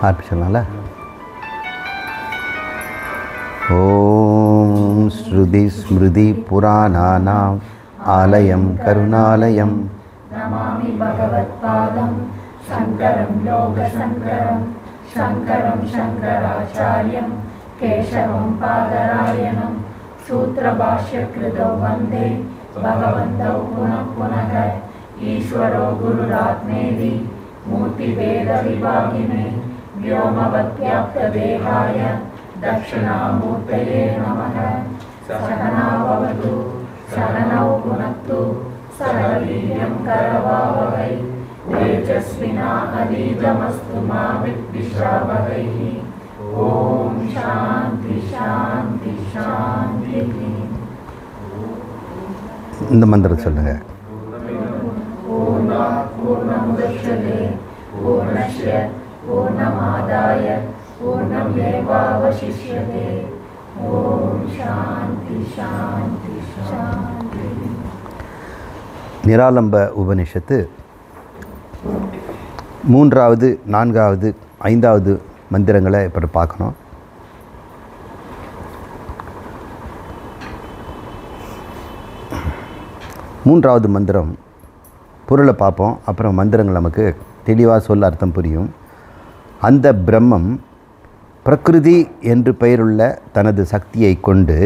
ஆரம்பிச்சிடலாம்ல. ஓம் ஸ்ருதி ஸ்மிருதி புராணானாம் ஆலயம் கருணாலயம் நமாமி பகவத்பாதம் சங்கரம் லோகசங்கரம் சங்கரம் சங்கராச்சார்யம் கேசவம் பாதராயணம் சூத்ரபாஷ்யக்ருதௌ வந்தே பகவந்தௌ புனः புனः ஈஸ்வரோ குருராத்மேதி மூர்த்திவேத விபாகினே व्योमवद्व्याप्तदेहाय दक्षिणामूर्तये नमः। सहना भवतु सहनौ भुनक्तु सह वीर्यं करवावहै तेजस्विनावधीतमस्तु मा विद्विषावहै। ओम शांति शांति शांति। இந்த மந்திரம் சொல்லுங்க. பூர்ணாத் பூர்ணமுதச்யதே பூர்ணஸ்ய பூர்ணமாதாய பூர்ணமேவாவசிஷ்யதே। ஓம் சாந்தி சாந்தி சாந்தி. நிராலம்ப உபனிஷத்து 3வது 4வது 5வது மந்திரங்களை இப்போ பார்க்கணும். மூன்றாவது மந்திரம் பொருளை பார்ப்போம், அப்புறம் மந்திரங்கள் நமக்கு தெளிவாக சொல்ல அர்த்தம் புரியும். அந்த பிரம்மம் பிரகிருதி என்று பெயருள்ள தனது சக்தியை கொண்டு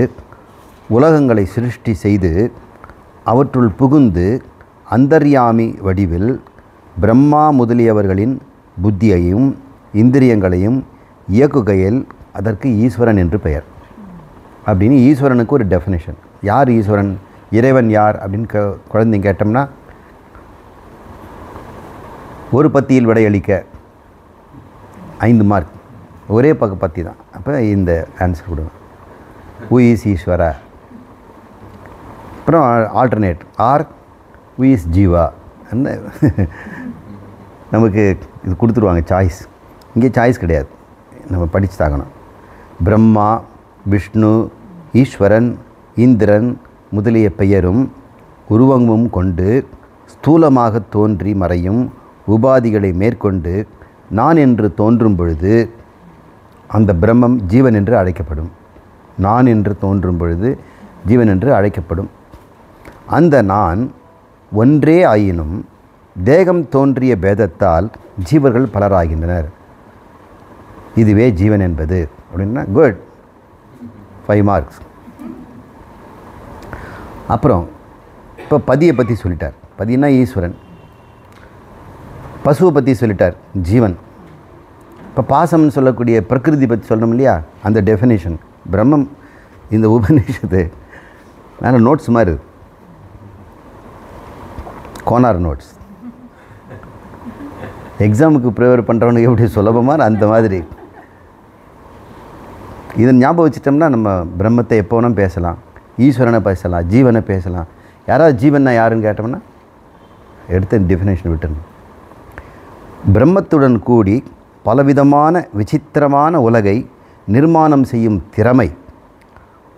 உலகங்களை சிருஷ்டி செய்து அவற்றுள் புகுந்து அந்தர்யாமி வடிவில் பிரம்மா முதலியவர்களின் புத்தியையும் இந்திரியங்களையும் இயக்குகையில் அதற்கு ஈஸ்வரன் என்று பெயர். அப்படின்னு ஈஸ்வரனுக்கு ஒரு டெஃபினேஷன். யார் ஈஸ்வரன், இறைவன் யார் அப்படின்னு குழந்தைங்க கேட்டோம்னா ஒரு பத்தியில் விடையளிக்க 5 மார்க், ஒரே பத்தி தான். அப்போ இந்த ஆன்சர் கொடுங்க. ஹூ இஸ் ஈஸ்வரா, அப்புறம் alternate or who is Jeeva. அந்த நமக்கு இது கொடுத்துருவாங்க சாய்ஸ். இங்கே சாய்ஸ் கிடையாது, நம்ம படித்து தாக்கணும். பிரம்மா, விஷ்ணு, ஈஸ்வரன், இந்திரன் முதலிய பெயரும் உருவமும் கொண்டு ஸ்தூலமாக தோன்றி மறையும் உபாதிகளை மேற்கொண்டு நான் என்று தோன்றும் பொழுது அந்த பிரம்மம் ஜீவன் என்று அழைக்கப்படும். நான் என்று தோன்றும் பொழுது ஜீவன் என்று அழைக்கப்படும். அந்த நான் ஒன்றே ஆயினும் தேகம் தோன்றிய பேதத்தால் ஜீவர்கள் பலராகின்றனர். இதுவே ஜீவன் என்பது அப்படின்னா குட், 5 மார்க்ஸ். அப்புறம் இப்போ பதியை பற்றி சொல்லிட்டார். பதினா ஈஸ்வரன். பசுவை பற்றி சொல்லிட்டார், ஜீவன். இப்போ பாசம்னு சொல்லக்கூடிய பிரகிருதி பற்றி சொல்லணும் இல்லையா, அந்த டெஃபினேஷன் பிரம்மம். இந்த உபநிஷத்து நல்ல நோட்ஸ் மாதிரி, கோனார் நோட்ஸ். எக்ஸாமுக்கு ப்ரிப்பேர் பண்ணுறவனுக்கு எப்படி சுலபமாக அந்த மாதிரி இதை ஞாபகம் வச்சுட்டோம்னா நம்ம பிரம்மத்தை எப்போ வேணால் பேசலாம், ஈஸ்வரனை பேசலாம், ஜீவனை பேசலாம். யாராவது ஜீவன்னா யாருன்னு கேட்டோம்னா எடுத்த டெஃபினேஷன் விட்டுருணும். பிரம்மத்துடன் கூடி பலவிதமான விசித்திரமான உலகை நிர்மாணம் செய்யும் திறமை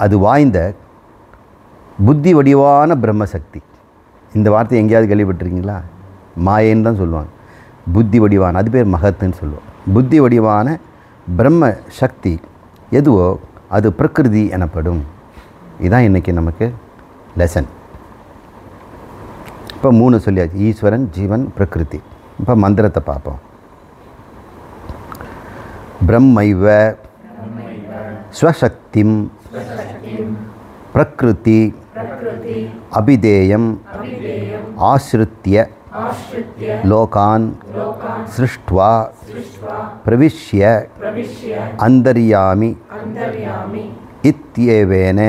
அது வாய்ந்த புத்தி வடிவான பிரம்மசக்தி. இந்த வார்த்தை எங்கேயாவது கேள்விப்பட்டிருக்கீங்களா? மாயேன்னு தான் சொல்லுவாங்க. புத்தி வடிவான, அது பேர் மகத்துன்னு சொல்லுவோம். புத்தி வடிவான பிரம்ம சக்தி எதுவோ அது பிரகிருதி எனப்படும். இதுதான் இன்றைக்கி நமக்கு லெசன். இப்போ 3 சொல்லியாச்சு, ஈஸ்வரன், ஜீவன், பிரகிருதி. இப்போ மந்திரத்தை பார்ப்போம். பிரம்மைவ ஸ்வசக்திம் பிரகிருதி அபிதேயம் ஆஸ்ருத்ய லோகான் சிருஷ்ட்வா பிரவிஷ்ய அந்தர்யாமி இத்யேவேன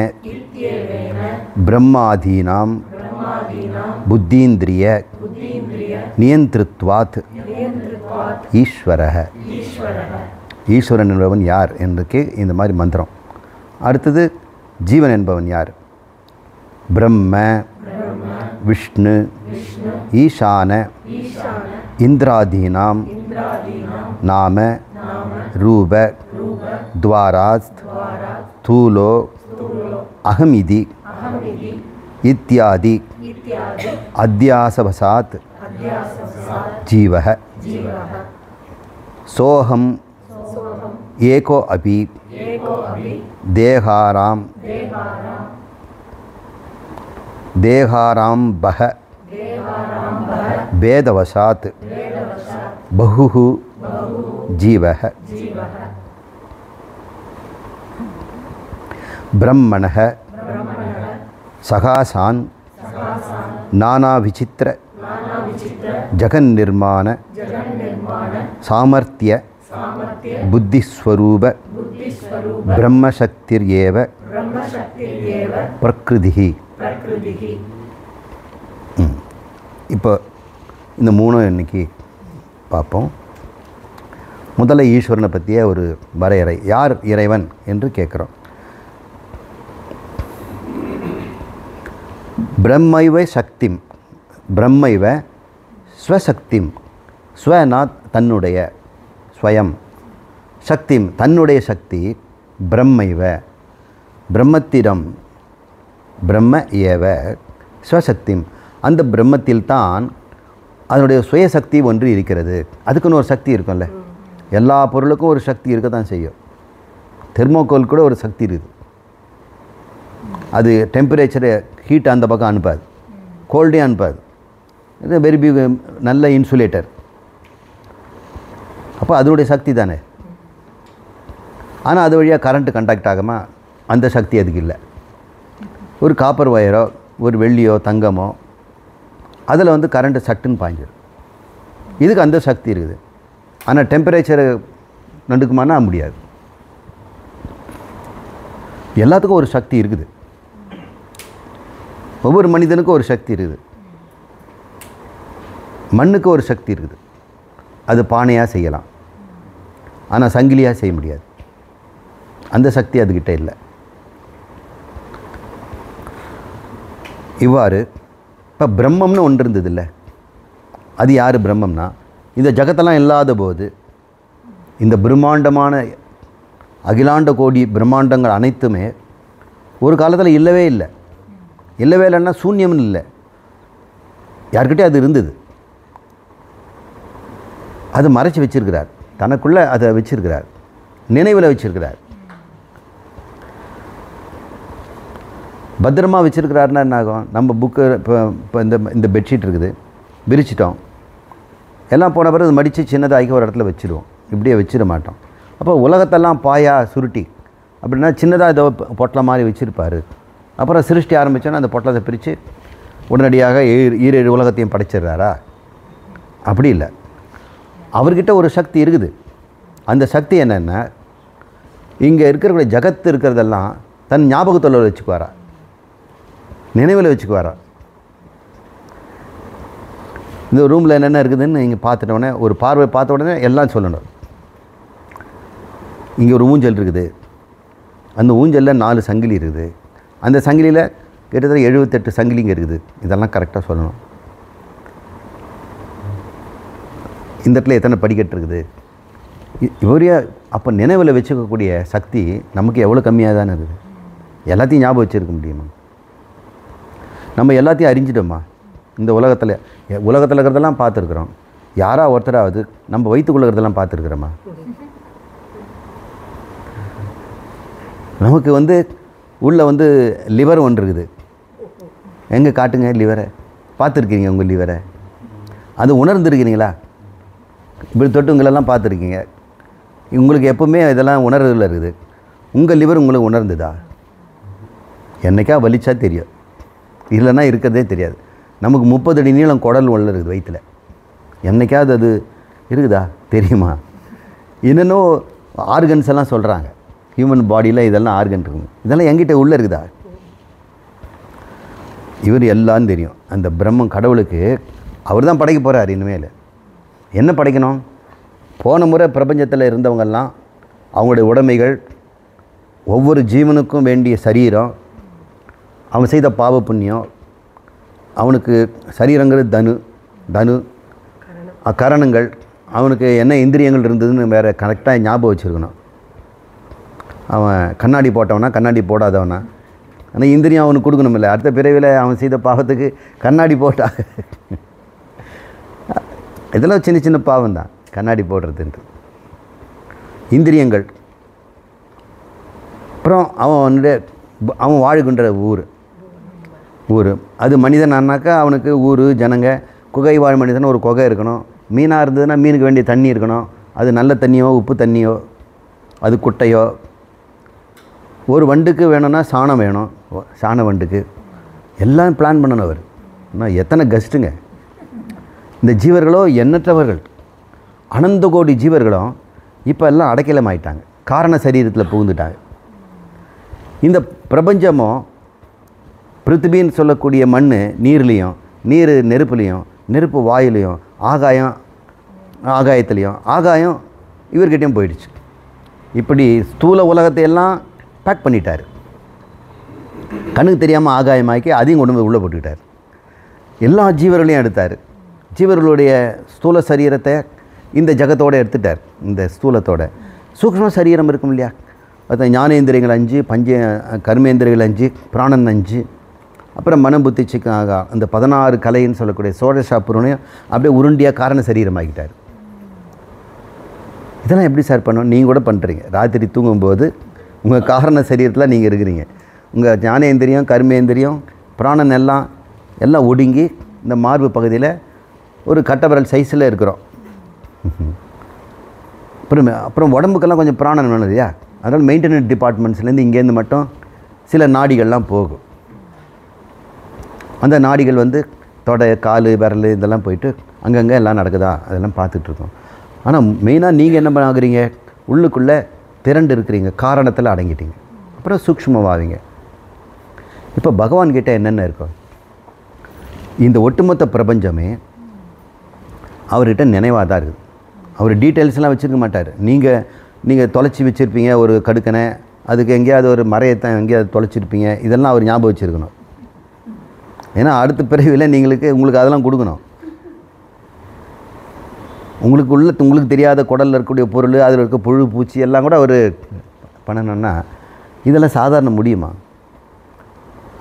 பிரம்மாதீனாம் புத்தீந்திரிய நியந்திருத்வாத் ஈஸ்வரஹ. ஈஸ்வரன் என்பவன் யார் என்றுக்கு இந்த மாதிரி மந்திரம். அடுத்தது ஜீவன் என்பவன் யார்? பிரம்ம, விஷ்ணு, ஈசான, இந்திராதீனாம் நாம ரூப துவாராத் தூலோ அகமிதி இத்தியாதி इत्यादि அத்தியாசவசாத் अध्यासवसात् ஜீவः जीवः சோகம் सोऽहम् ஏகோ அபி एको अपि தேகாராம் தேகாராம்பஹ देहारम्भः பேதவசாத் वेदवशात् பகுஹு ஜீவः जीवः பிரம்மணः ब्रह्मणः சகாசான் सकासान् நானாவிசித்திர नानाविचित्र ஜகன்நிர்மாண जगन्निर्माण சாமர்த்திய सामर्थ्य புத்திஸ்வரூப बुद्धिस्वरूप பிரம்மசக்திர்ஏவ ब्रह्मशक्तिर्येव பிரகிருதி. प्रकृतिः இப்போ இந்த மூணும் இன்னைக்கு பார்ப்போம். முதல்ல ஈஸ்வரனை பற்றிய ஒரு வரையறை. யார் இறைவன் என்று கேட்குறோம். பிரம்மைவ சக்திம், பிரம்மைவ ஸ்வசக்திம், ஸ்வனா தன்னுடைய, ஸ்வயம், சக்திம் தன்னுடைய சக்தி, பிரம்மைவ பிரம்மத்திடம், பிரம்ம ஏவ ஸ்வசக்திம் அந்த பிரம்மத்தில்தான் அதனுடைய சுயசக்தி ஒன்று இருக்கிறது. அதுக்குன்னு ஒரு சக்தி இருக்கும்ல, எல்லா பொருளுக்கும் ஒரு சக்தி இருக்க தான் செய்யும். தெர்மோகோல் கூட ஒரு சக்தி இருக்குது. அது டெம்பரேச்சரை ஹீட் அந்த பக்கம் அனுப்பாது, கோல்டே அனுப்பாது. இது வெரி பிக் நல்ல இன்சுலேட்டர். அப்போ அதனுடைய சக்தி தானே. ஆனால் அது வழியாக கரண்ட்டு கண்டாக்ட் ஆகாமல் அந்த சக்தி அதுக்கு இல்லை. ஒரு காப்பர் ஒயரோ ஒரு வெள்ளியோ தங்கமோ அதில் வந்து கரண்ட்டு சட்டுன்னு பாய்ஞ்சிடும். இதுக்கு அந்த சக்தி இருக்குது. ஆனால் டெம்பரேச்சரை நடுக்குமானா முடியாது. எல்லாத்துக்கும் ஒரு சக்தி இருக்குது. ஒவ்வொரு மனிதனுக்கும் ஒரு சக்தி இருக்குது. மண்ணுக்கு ஒரு சக்தி இருக்குது. அது பானையாக செய்யலாம், ஆனால் சங்கிலியாக செய்ய முடியாது. அந்த சக்தி அதுக்கிட்ட இல்லை. இவ்வாறு இப்போ பிரம்மம்னு ஒன்று இருந்தது இல்லை, அது யார் பிரம்மம்னா, இந்த ஜகத்தெல்லாம் இல்லாத போது இந்த பிரம்மாண்டமான அகிலாண்ட கோடி பிரம்மாண்டங்கள் அனைத்துமே ஒரு காலத்தில் இல்லவே இல்லை. இல்லவே இல்லைன்னா சூன்யம்னு இல்லை, யார்கிட்டே அது இருந்தது. அது மறைச்சி வச்சிருக்கிறார், தனக்குள்ளே அதை வச்சிருக்கிறார், நினைவில் வச்சிருக்கிறார். பத்திரமா வச்சுருக்கிறாருன்னா என்ன ஆகும்? நம்ம புக்கு இப்போ இந்த பெட்ஷீட் இருக்குது, விரிச்சிட்டோம், எல்லாம் போன பிறகு அது மடித்து சின்னதாகி ஒரு இடத்துல வச்சுருவோம், இப்படியே வச்சிட மாட்டோம். அப்போ உலகத்தெல்லாம் பாயா சுருட்டி அப்படின்னா சின்னதாக ஏதோ பொட்டலை மாதிரி வச்சுருப்பார். அப்புறம் சிருஷ்டி ஆரம்பித்தோன்னா அந்த பொட்டலத்தை பிரித்து உடனடியாக ஈரேழு உலகத்தையும் படைச்சிடுறாரா? அப்படி இல்லை. அவர்கிட்ட ஒரு சக்தி இருக்குது. அந்த சக்தி என்னென்னா, இங்கே இருக்கிற ஜகத்து இருக்கிறதெல்லாம் தன் ஞாபகத்தில் வச்சுக்குவாரா, நினைவில் வச்சுக்குவாரா. இந்த ரூமில் என்னென்ன இருக்குதுன்னு நீங்கள் பார்த்துட்ட உடனே, ஒரு பார்வை பார்த்த உடனே எல்லாம் சொல்லணும். இங்கே ஒரு ஊஞ்சல் இருக்குது, அந்த ஊஞ்சலில் 4 சங்கிலி இருக்குது, அந்த சங்கிலியில் கிட்டத்தட்ட 78 சங்கிலிங்க இருக்குது. இதெல்லாம் கரெக்டாக சொல்லணும். இந்த இடத்துல எத்தனை படிக்கட்டு இருக்குது, இவரையே. அப்போ நினைவில் வச்சுக்கக்கூடிய சக்தி நமக்கு எவ்வளோ கம்மியாக தானே இருக்குது. எல்லாத்தையும் ஞாபகம் வச்சுருக்க முடியுமா? நம்ம எல்லாத்தையும் அறிஞ்சிட்டோமா? இந்த உலகத்தில் இருக்கிறதெல்லாம் பார்த்துருக்குறோம். யாராக ஒருத்தராவது நம்ம வயிற்றுக்குள்ள இருக்கிறதெல்லாம் பார்த்துருக்குறோமா? நமக்கு வந்து உள்ளே லிவர் ஒன்று இருக்குது. எங்கே காட்டுங்க லிவரை. பார்த்துருக்கீங்க உங்கள் லிவரை? அது உணர்ந்துருக்கிறீங்களா? இப்படி தொட்டுங்களெல்லாம் பார்த்துருக்கீங்க. உங்களுக்கு எப்போவுமே இதெல்லாம் உணர்றதில் இருக்குது. உங்கள் லிவர் உங்களுக்கு உணர்ந்துதா? என்றைக்கா வலிச்சா தெரியும், இல்லைன்னா இருக்கிறதே தெரியாது. நமக்கு 30 அடி நீளம் குடல் உள்ள இருக்குது வயிற்றில். என்றைக்காவது அது இருக்குதா? தெரியுமா? என்னென்னோ ஆர்கன்ஸ் எல்லாம் சொல்கிறாங்க, ஹியூமன் பாடியில் இதெல்லாம் ஆர்கன் இருக்குங்க. இதெல்லாம் எங்கிட்ட உள்ளே இருக்குதா? இவர் எல்லாம் தெரியும். அந்த பிரம்மம் கடவுளுக்கு அவர் தான் படைக்க போகிறார். இனிமேல் என்ன படைக்கணும்? போன முறை பிரபஞ்சத்தில் இருந்தவங்கெல்லாம் அவங்களுடைய உடைமைகள், ஒவ்வொரு ஜீவனுக்கும் வேண்டிய சரீரம், அவன் செய்த பாவ புண்ணியம், அவனுக்கு சரீரங்கிறது தனு கரணங்கள், அவனுக்கு என்ன இந்திரியங்கள் இருந்ததுன்னு வேறு கரெக்டாக ஞாபகம் வச்சுருக்கணும். அவன் கண்ணாடி போட்டவனா கண்ணாடி போடாதவனா, ஆனால் இந்திரியம் அவனுக்கு கொடுக்கணுமில்ல. அடுத்த பிறவியில் அவன் செய்த பாவத்துக்கு கண்ணாடி போட்டாங்க. இதெல்லாம் சின்ன சின்ன பாவம் தான் கண்ணாடி போடுறதுன்ட்டு. இந்திரியங்கள். அப்புறம் அவன் வாழ்கின்ற ஊர் அது மனிதனானாக்கா அவனுக்கு ஊர் ஜனங்க. குகை வாழ் மனிதன் ஒரு குகை இருக்கணும். மீனாக இருந்ததுன்னா மீனுக்கு வேண்டிய தண்ணி இருக்கணும். அது நல்ல தண்ணியோ உப்பு தண்ணியோ அது குட்டையோ. ஒரு வண்டுக்கு வேணும்னா சாணம் வேணும், சாண வண்டுக்கு. எல்லாம் பிளான் பண்ணணும் அவர். ஆனால் எத்தனை கஷ்டுங்க. இந்த ஜீவர்களோ எண்ணற்றவர்கள், அனந்த கோடி ஜீவர்களும் இப்போ எல்லாம் அடைக்கலம் ஆயிட்டாங்க, காரண சரீரத்தில் புகுந்துட்டாங்க. இந்த பிரபஞ்சமும் பிருத்திவின்னு சொல்லக்கூடிய மண் நீர்லேயும், நீர் நெருப்புலேயும், நெருப்பு வாயுலையும், ஆகாயத்துலேயும், ஆகாயம் இவர்கிட்டையும் போயிடுச்சு. இப்படி ஸ்தூல உலகத்தை எல்லாம் பேக் பண்ணிட்டார். கண்ணுக்கு தெரியாமல் ஆகாயமாக்கி அதையும் கொண்டு போய் உள்ளே போட்டுக்கிட்டார். எல்லா ஜீவர்களையும் எடுத்தார். ஜீவர்களுடைய ஸ்தூல சரீரத்தை இந்த ஜகத்தோடு எடுத்துட்டார். இந்த ஸ்தூலத்தோட சூக்ஷ்ம சரீரம் இருக்கும் இல்லையா, அது ஞானேந்திரியங்கள் 5, கர்மேந்திரியங்கள் 5, பிராணன் 5, அப்புறம் மனம் புத்தி சிக்காக அந்த 16 கலைன்னு சொல்லக்கூடிய சோழசாப்புரனையும் அப்படியே உருண்டியாக காரண சரீரமாகிட்டார். இதெல்லாம் எப்படி சார் பண்ணணும்? நீங்கள் கூட பண்ணுறீங்க. ராத்திரி தூங்கும்போது உங்கள் காரண சரீரத்தில் நீங்கள் இருக்கிறீங்க. உங்கள் ஞானேந்திரியம், கர்மேந்திரியம், பிராணன் எல்லாம் ஒடுங்கி இந்த மார்பு பகுதியில் ஒரு கட்டவிரல் சைஸில் இருக்கிறோம். அப்புறம் உடம்புக்கெல்லாம் கொஞ்சம் பிராணன் வேணும் இல்லையா, அதனால் மெயின்டெனன்ஸ் டிபார்ட்மெண்ட்ஸ்லேருந்து இங்கேருந்து மட்டும் சில நாடிகள்லாம் போகும். அந்த நாடிகள் தொடை, கால், விரல் இதெல்லாம் போயிட்டு அங்கங்கே எல்லாம் நடக்குதா அதெல்லாம் பார்த்துட்ருக்கோம். ஆனால் மெயினாக நீங்கள் என்ன ஆகுறீங்க, உள்ளுக்குள்ளே திரண்டு இருக்கிறீங்க, காரணத்தில் அடங்கிட்டீங்க. அப்புறம் சூக்ஷ்மமாவீங்க. இப்போ பகவான்கிட்ட என்னென்ன இருக்கும், இந்த ஒட்டுமொத்த பிரபஞ்சமே அவர்கிட்ட நினைவாக தான் இருக்குது. அவர் டீட்டெயில்ஸ்லாம் வச்சுருக்க மாட்டார். நீங்கள் தொலைச்சி வச்சுருப்பீங்க ஒரு கடுக்கனை, அதுக்கு எங்கேயாவது ஒரு மறையத்தான் எங்கேயாவது தொலைச்சிருப்பீங்க, இதெல்லாம் அவர் ஞாபகம் வச்சுருக்கணும். ஏன்னா அடுத்த பிறவியில் உங்களுக்கு அதெல்லாம் கொடுக்கணும். உங்களுக்கு தெரியாத குடலில் இருக்கக்கூடிய பொருள், அதில் இருக்க புழு பூச்சி எல்லாம் கூட அவர் பண்ணணும்னா இதெல்லாம் சாதாரண முடியுமா?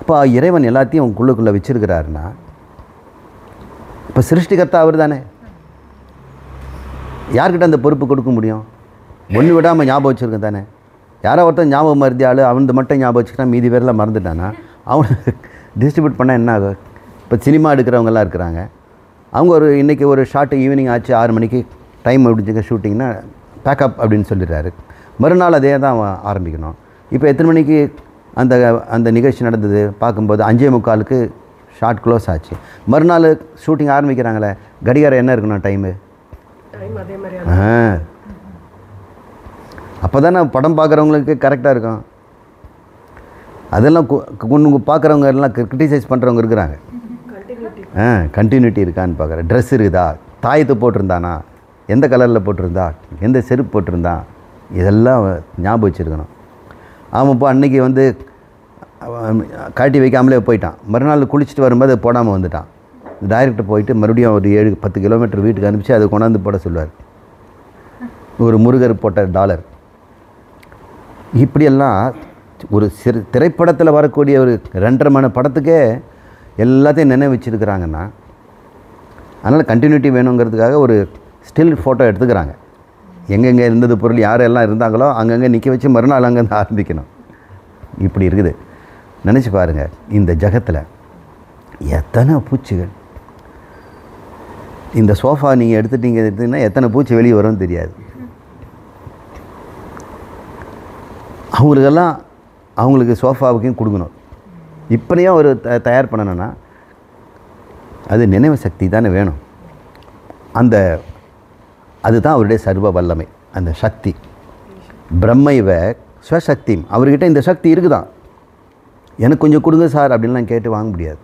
அப்போ இறைவன் எல்லாத்தையும் உங்களுக்குள்ளே வச்சுருக்கிறாருன்னா இப்போ சிருஷ்டிகர்த்தா அவர் தானே. யார்கிட்ட அந்த பொறுப்பு கொடுக்க முடியும்? ஒன்று விடாமல் ஞாபகம் வச்சுருக்கேன் தானே. யாரோ ஒருத்தன் ஞாபகம் மருந்தியாள் அவன் மட்டும் ஞாபகம் வச்சுக்கிட்டான், மீதி பேரெல்லாம் மறந்துட்டானா அவனை டிஸ்ட்ரிபியூட் பண்ணால் என்ன ஆகும்? இப்போ சினிமா எடுக்கிறவங்கெல்லாம் இருக்கிறாங்க. அவங்க இன்றைக்கி ஒரு ஷார்ட்டு ஈவினிங் ஆச்சு, 6 மணிக்கு டைம் முடிஞ்சுக்க ஷூட்டிங்னா பேக்கப் அப்படின்னு சொல்லிடுறாரு. மறுநாள் அதே தான் ஆரம்பிக்கணும். இப்போ எத்தனை மணிக்கு அந்த நிகழ்ச்சி நடந்தது பார்க்கும்போது 5:45க்கு ஷார்ட் க்ளோஸ் ஆச்சு. மறுநாள் ஷூட்டிங் ஆரம்பிக்கிறாங்களே, கடிகாரம் என்ன இருக்கணும் டைமு? அப்போ தானே படம் பார்க்குறவங்களுக்கு கரெக்டாக இருக்கும். அதெல்லாம் பார்க்குறவங்க எல்லாம் கிரிட்டிசைஸ் பண்ணுறவங்க இருக்கிறாங்க. கண்டினியூட்டி இருக்கான்னு பார்க்குறேன். ட்ரெஸ் இருக்குதா, தாயத்து போட்டிருந்தானா, எந்த கலரில் போட்டிருந்தா, எந்த செருப்பு போட்டிருந்தான், இதெல்லாம் ஞாபகம் வச்சுருக்கணும். அவன் இப்போ அன்றைக்கி காட்டி வைக்காமலே போயிட்டான். மறுநாள் குளிச்சுட்டு வரும்போது அது போடாமல் வந்துட்டான். டைரக்டர் போயிட்டு மறுபடியும் ஒரு 7-10 கிலோமீட்டர் வீட்டுக்கு அனுப்பிச்சு அதை கொண்டாந்து போட சொல்லுவார். ஒரு முருகர் போட்ட டாலர். இப்படியெல்லாம் ஒரு திரைப்படத்தில் வரக்கூடிய ஒரு 2.5 மணி படத்துக்கே எல்லாத்தையும் நினைவு வச்சுருக்கிறாங்கன்னா, அதனால் கண்டினியூட்டி வேணுங்கிறதுக்காக ஒரு ஸ்டில் ஃபோட்டோ எடுத்துக்கிறாங்க. எங்கெங்கே இருந்தது பொருள் யாரெல்லாம் இருந்தாங்களோ அங்கங்கே நிற்க வச்சு மறுநாள் அங்கேருந்து ஆரம்பிக்கணும். இப்படி இருக்குது. நினச்சி பாருங்கள், இந்த ஜகத்தில் எத்தனை பூச்சிகள். இந்த சோஃபா நீங்கள் எடுத்துட்டிங்கன்னா எத்தனை பூச்சி வெளியே வரும்னு தெரியாது. அவங்களுக்கு சோஃபாவுக்கும் கொடுக்கணும். இப்படியும் ஒரு தயார் பண்ணணும்னா அது நினைவு சக்தி தானே வேணும். அதுதான் அவருடைய சர்வ வல்லமை. அந்த சக்தி பிரம்மைவ ஸ்வசக்தி. அவர்கிட்ட இந்த சக்தி இருக்குதான். எனக்கு கொஞ்சம் கொடுங்க சார் அப்படின்லாம் கேட்டு வாங்க முடியாது.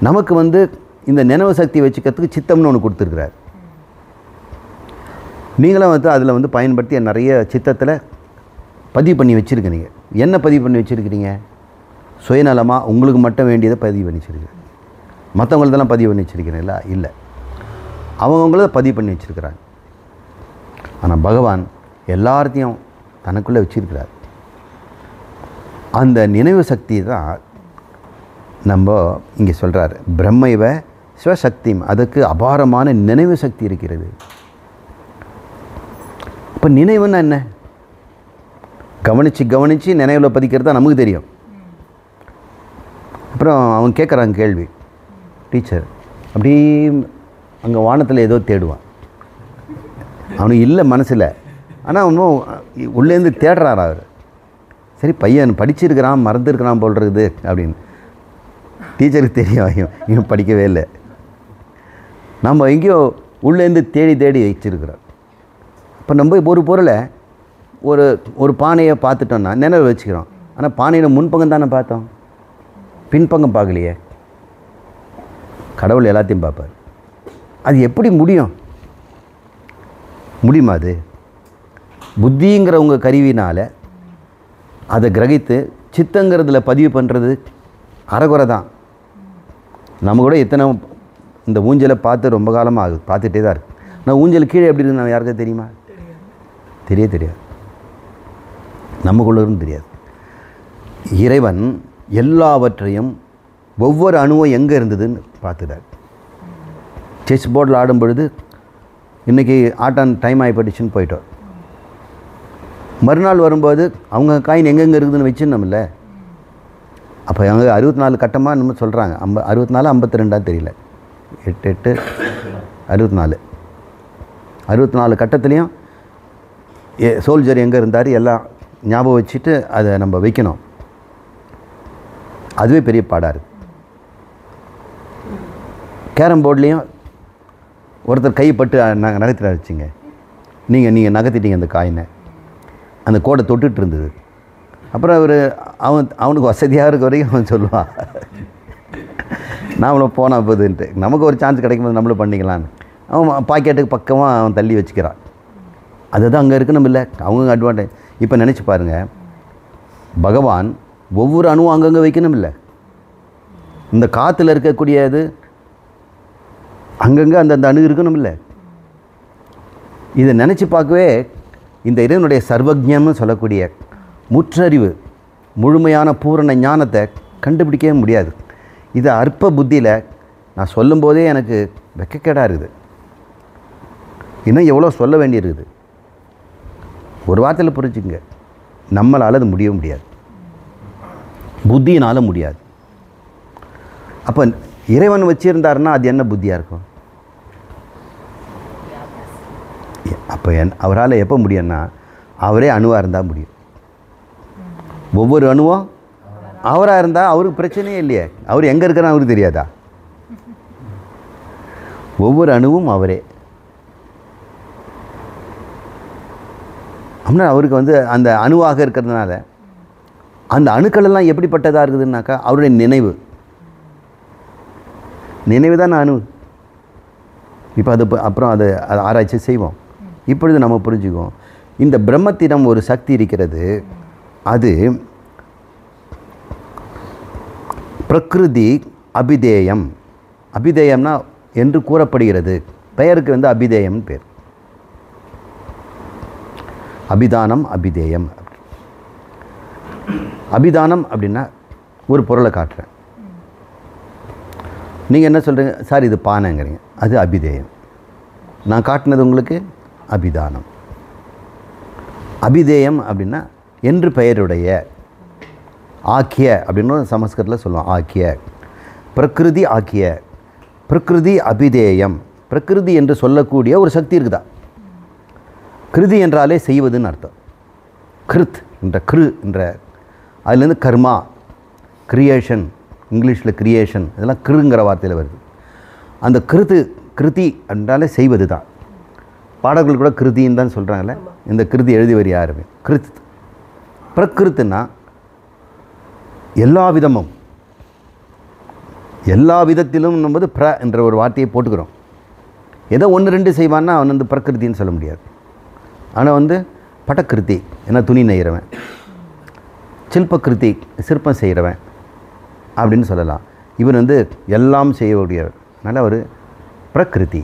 நமக்கு இந்த நினைவு சக்தி வச்சுக்கிறதுக்கு சித்தம்னு ஒன்று கொடுத்துருக்குறார். நீங்களும் அதில் பயன்படுத்தி நிறைய சித்தத்தில் பதிவு பண்ணி வச்சுருக்கிறீங்க. என்ன பதிவு பண்ணி வச்சுருக்கிறீங்க? சுயநலமாக உங்களுக்கு மட்டும் வேண்டியதை பதிவு பண்ணி வச்சுருக்கீங்க. மற்றவங்களதெல்லாம் பதிவு பண்ணி வச்சுருக்கிறீங்களா? இல்லை, அவங்கள பதிவு பண்ணி வச்சுருக்கிறாங்க. ஆனால் பகவான் எல்லாத்தையும் தனக்குள்ளே வச்சுருக்கிறார். அந்த நினைவு சக்தி தான் நம்ம இங்கே சொல்கிறார். பிரம்மைவ ஸ்வசக்தி, அதுக்கு அபாரமான நினைவு சக்தி இருக்கிறது. இப்போ நினைவுன்னா என்ன? கவனித்து நினைவில் பதிக்கிறது தான் நமக்கு தெரியும். அப்புறம் அவன் கேட்குறான் கேள்வி, டீச்சர் அப்படி அங்கே வானத்தில் ஏதோ தேடுவான், அவனுக்கு இல்லை மனசில், ஆனால் அவனும் உள்ளேருந்து தேடுறார் அவர். சரி பையன் படிச்சிருக்கிறான் மறந்துருக்கிறான் போல் இருக்குது அப்படின்னு டீச்சருக்கு தெரியும், இவன் படிக்கவே இல்லை. நம்ம எங்கேயோ உள்ளேருந்து தேடி தேடி வச்சிருக்கிறோம். இப்போ நம்ம ஒரு பொருளை ஒரு பானையை பார்த்துட்டோன்னா நினைவு வச்சுக்கிறோம். ஆனால் பானையில் முன்பக்கம் தானே பார்த்தோம், பின்பக்கம் பார்க்கலையே. கடவுள் எல்லாத்தையும் பார்ப்பார். அது எப்படி முடியும்? முடியுமா? அது புத்திங்கிற உங்கள் கருவினால் அதை கிரகித்து சித்தங்கிறதுல பதிவு பண்ணுறது அரைகுறை தான். நம்ம கூட எத்தனை இந்த ஊஞ்சலை பார்த்து ரொம்ப காலமாக ஆகுது, பார்த்துட்டே தான் இருக்குது. ஆனால் ஊஞ்சல் கீழே எப்படி இருக்குது யாருக்கும் தெரியுமா? தெரியாது. நமக்குள்ளரும் தெரியாது. இறைவன் எல்லாவற்றையும் ஒவ்வொரு அணுவும் எங்கே இருந்ததுன்னு பார்த்துட்டார். செஸ் போர்டில் ஆடும் பொழுது இன்றைக்கி ஆட்டம் டைம் ஆகிப்பட்டுச்சுன்னு போயிட்டோம். மறுநாள் வரும்போது அவங்க காயின் எங்கெங்கே இருக்குதுன்னு வச்சுருந்தோம்ல. அப்போ அங்கே 64 கட்டமாக நம்ம சொல்கிறாங்க. 64 52 தெரியல, 8 8 64 64 கட்டத்துலேயும் சோல்ஜர் எங்கே இருந்தார் எல்லாம் ஞாபகம் வச்சுட்டு அதை நம்ம வைக்கணும். அதுவே பெரிய பாடாக இருக்குது. கேரம் போர்ட்லேயும் ஒருத்தர் கைப்பட்டு நகர்த்திட்டு வச்சுங்க, நீங்கள் நகர்த்திட்டீங்க அந்த காயினை, அந்த கோடை தொட்டுட்டு இருந்தது. அப்புறம் அவனுக்கு வசதியாக இருக்க வரைக்கும் அவன் சொல்லுவான், நாமளும் போனால் போகுதுன்ட்டு, நமக்கு ஒரு சான்ஸ் கிடைக்கும்போது நம்மளும் பண்ணிக்கலான்னு அவன் பாக்கெட்டுக்கு பக்கமாக அவன் தள்ளி வச்சுக்கிறான். அதுதான் அங்கே இருக்கணும் இல்லை, அவங்க அட்வான்டேஜ். இப்போ நினச்சி பாருங்கள், பகவான் ஒவ்வொரு அணுவும் அங்கங்கே வைக்கணும் இல்லை. இந்த காற்றுல இருக்கக்கூடியது அங்கங்கே அந்த அணு இருக்கணும் இல்லை. இதை நினச்சி பார்க்கவே இந்த இறைவனுடைய சர்வஜ்ஞம்னு சொல்லக்கூடிய முற்றறிவு, முழுமையான பூரண ஞானத்தை கண்டுபிடிக்கவே முடியாது. இது அற்ப புத்தியில் நான் சொல்லும்போதே எனக்கு வெக்கக்கேடாக இருக்குது. இன்னும் எவ்வளோ சொல்ல வேண்டியிருக்குது. ஒரு வார்த்தையில் புரிஞ்சுங்க, நம்மளால் அது முடியாது, புத்தியினால் முடியாது. அப்போ இறைவன் வச்சுருந்தாருன்னா அது என்ன புத்தியாக இருக்கும்? அப்போ அவரால் எப்போ முடியும்னா அவரே அணுவாக இருந்தால் முடியும். ஒவ்வொரு அணுவும் அவராக இருந்தால் அவருக்கு பிரச்சனையே இல்லையே. அவர் எங்கே இருக்கிறான்னு அவருக்கு தெரியாதா? ஒவ்வொரு அணுவும் அவரே. அப்படின்னா அவருக்கு அந்த அணுவாக இருக்கிறதுனால அந்த அணுக்களெல்லாம் எப்படிப்பட்டதாக இருக்குதுன்னாக்கா அவருடைய நினைவு தான் அணு. இப்போ அப்புறம் அதை ஆராய்ச்சி செய்வோம். இப்பொழுது நம்ம புரிஞ்சுக்குவோம், இந்த பிரம்மத்திடம் ஒரு சக்தி இருக்கிறது. அது பிரகிருதி அபிதேயம். அபிதேயம்னா என்று கூறப்படுகிறது. பெயருக்கு அபிதேயம்னு பேர். அபிதானம் அபிதேயம். அபிதானம் அப்படின்னா ஒரு பொருளை காட்டுறேன், நீங்கள் என்ன சொல்கிறீங்க, சார் இது பானைங்கிறீங்க, அது அபிதேயம். நான் காட்டினது உங்களுக்கு அபிதானம். அபிதேயம் அப்படின்னா என்று பெயருடைய, ஆக்கிய அப்படின்னு சமஸ்கிருதத்தில் சொல்லுவோம், ஆக்கிய. பிரகிருதி ஆக்கிய, பிரகிருதி அபிதேயம். பிரகிருதி என்று சொல்லக்கூடிய ஒரு சக்தி இருக்குதா. கிருதி என்றாலே செய்வதுன்னு அர்த்தம். கிருத் என்ற என்ற அதுலேருந்து கர்மா, கிரியேஷன், இங்கிலீஷில் கிரியேஷன், இதெல்லாம் கிருங்கிற வார்த்தையில் வருது. அந்த கிருதி என்றாலே செய்வது தான். பாடல்கள் கூட கிருதின்னு தான் சொல்கிறாங்கல்ல. இந்த கிருதி எழுதி வரி யாருமே கிருத். பிரகிருத்துன்னா எல்லா விதத்திலும் நம்ம என்ற ஒரு வார்த்தையை போட்டுக்கிறோம். ஏதோ 1 2 செய்வான்னா அவன் பிரகிருத்தின்னு சொல்ல முடியாது. ஆனால் படக்கிருத்தி, ஏன்னா துணி நெய்கிறவன், சில்பக்கிருத்தி சிற்பம் செய்கிறவன் அப்படின்னு சொல்லலாம். இவர் எல்லாம் செய்யக்கூடியவர். அதனால் அவர் பிரகிருதி.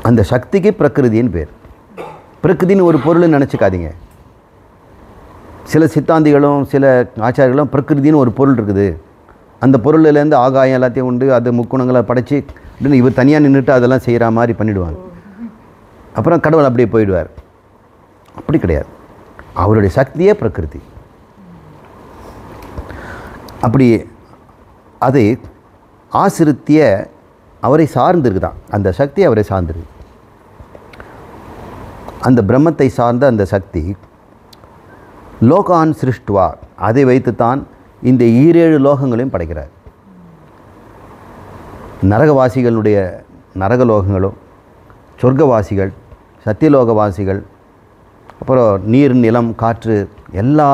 அந்த சக்திக்கு பிரகிருதின்னு பேர். பிரகிருதின்னு ஒரு பொருள்னு நினச்சிக்காதீங்க. சில சித்தாந்திகளும் சில ஆச்சாரிகளும் பிரகிருதின்னு ஒரு பொருள் இருக்குது, அந்த பொருள்லேருந்து ஆகாயம் எல்லாத்தையும் உண்டு, அது முக்குணங்களை படைச்சி அப்படின்னு இவர் தனியாக நின்றுட்டு அதெல்லாம் செய்கிற மாதிரி பண்ணிவிடுவாங்க. அப்புறம் கடவுள் அப்படியே போயிடுவார். அப்படி கிடையாது. அவருடைய சக்தியே பிரகிருதி. அப்படி அதை ஆசிரித்திய அவரை சார்ந்திருக்குதான், அந்த சக்தி அவரை சார்ந்திருக்கு. அந்த பிரம்மத்தை சார்ந்த அந்த சக்தி லோகான் சிருஷ்டுவா, அதை வைத்துத்தான் இந்த 7 லோகங்களையும் படைக்கிறார். நரகவாசிகளுடைய நரகலோகங்களும், சொர்க்கவாசிகள், சத்தியலோகவாசிகள், அப்புறம் நீர், நிலம், காற்று, எல்லா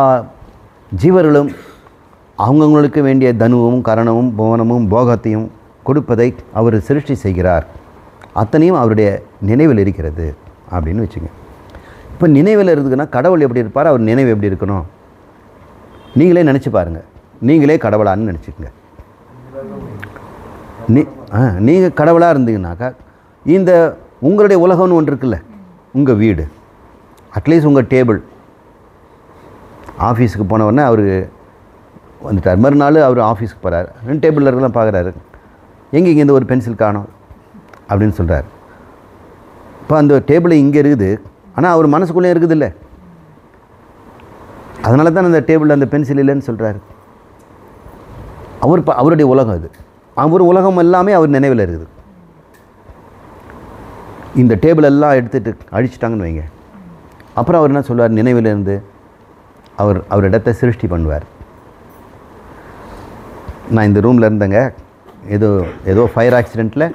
ஜீவர்களும் அவங்கவுங்களுக்கு வேண்டிய தனுவும் கரணமும் புவனமும் போகத்தையும் கொடுப்பதை அவர் சிருஷ்டி செய்கிறார். அத்தனையும் அவருடைய நினைவில் இருக்கிறது அப்படின்னு வச்சுங்க. இப்போ நினைவில் இருக்குதுன்னா கடவுள் எப்படி இருப்பார், அவர் நினைவு எப்படி இருக்கணும், நீங்களே நினச்சி பாருங்கள். நீங்களே கடவுளான்னு நினச்சிக்கங்க. நீங்கள் கடவுளாக இருந்தீங்கன்னாக்கா இந்த உங்களுடைய உலகம்னு ஒன்று இருக்குல்ல, உங்கள் வீடு, அட்லீஸ்ட் உங்கள் டேபிள். ஆஃபீஸுக்கு போனவுடனே அவர் வந்துட்டார், மறுநாள் அவர் ஆஃபீஸுக்கு போகிறார், 2 டேபிளில் இருக்கலாம் பார்க்குறாரு, எங்கே இங்கேருந்து ஒரு பென்சில் காணோம் அப்படின்னு சொல்கிறார். இப்போ அந்த டேபிள் இங்கே இருக்குது, ஆனால் அவர் மனசுக்குள்ளே இருக்குது இல்லை, அதனால தான் அந்த டேபிளில் அந்த பென்சில் இல்லைன்னு சொல்கிறாரு. அவருடைய உலகம் அது, அவர் உலகம் எல்லாமே அவர் நினைவில் இருக்குது. இந்த டேபிள் எல்லாம் எடுத்துகிட்டு அழிச்சிட்டாங்கன்னு வைங்க, அப்புறம் அவர் என்ன சொல்லுவார், நினைவில் இருந்து அவர் இடத்தை சிருஷ்டி பண்ணுவார். நான் இந்த ரூமில் இருந்தேங்க, ஏதோ ஃபயர் ஆக்சிடெண்ட்டில்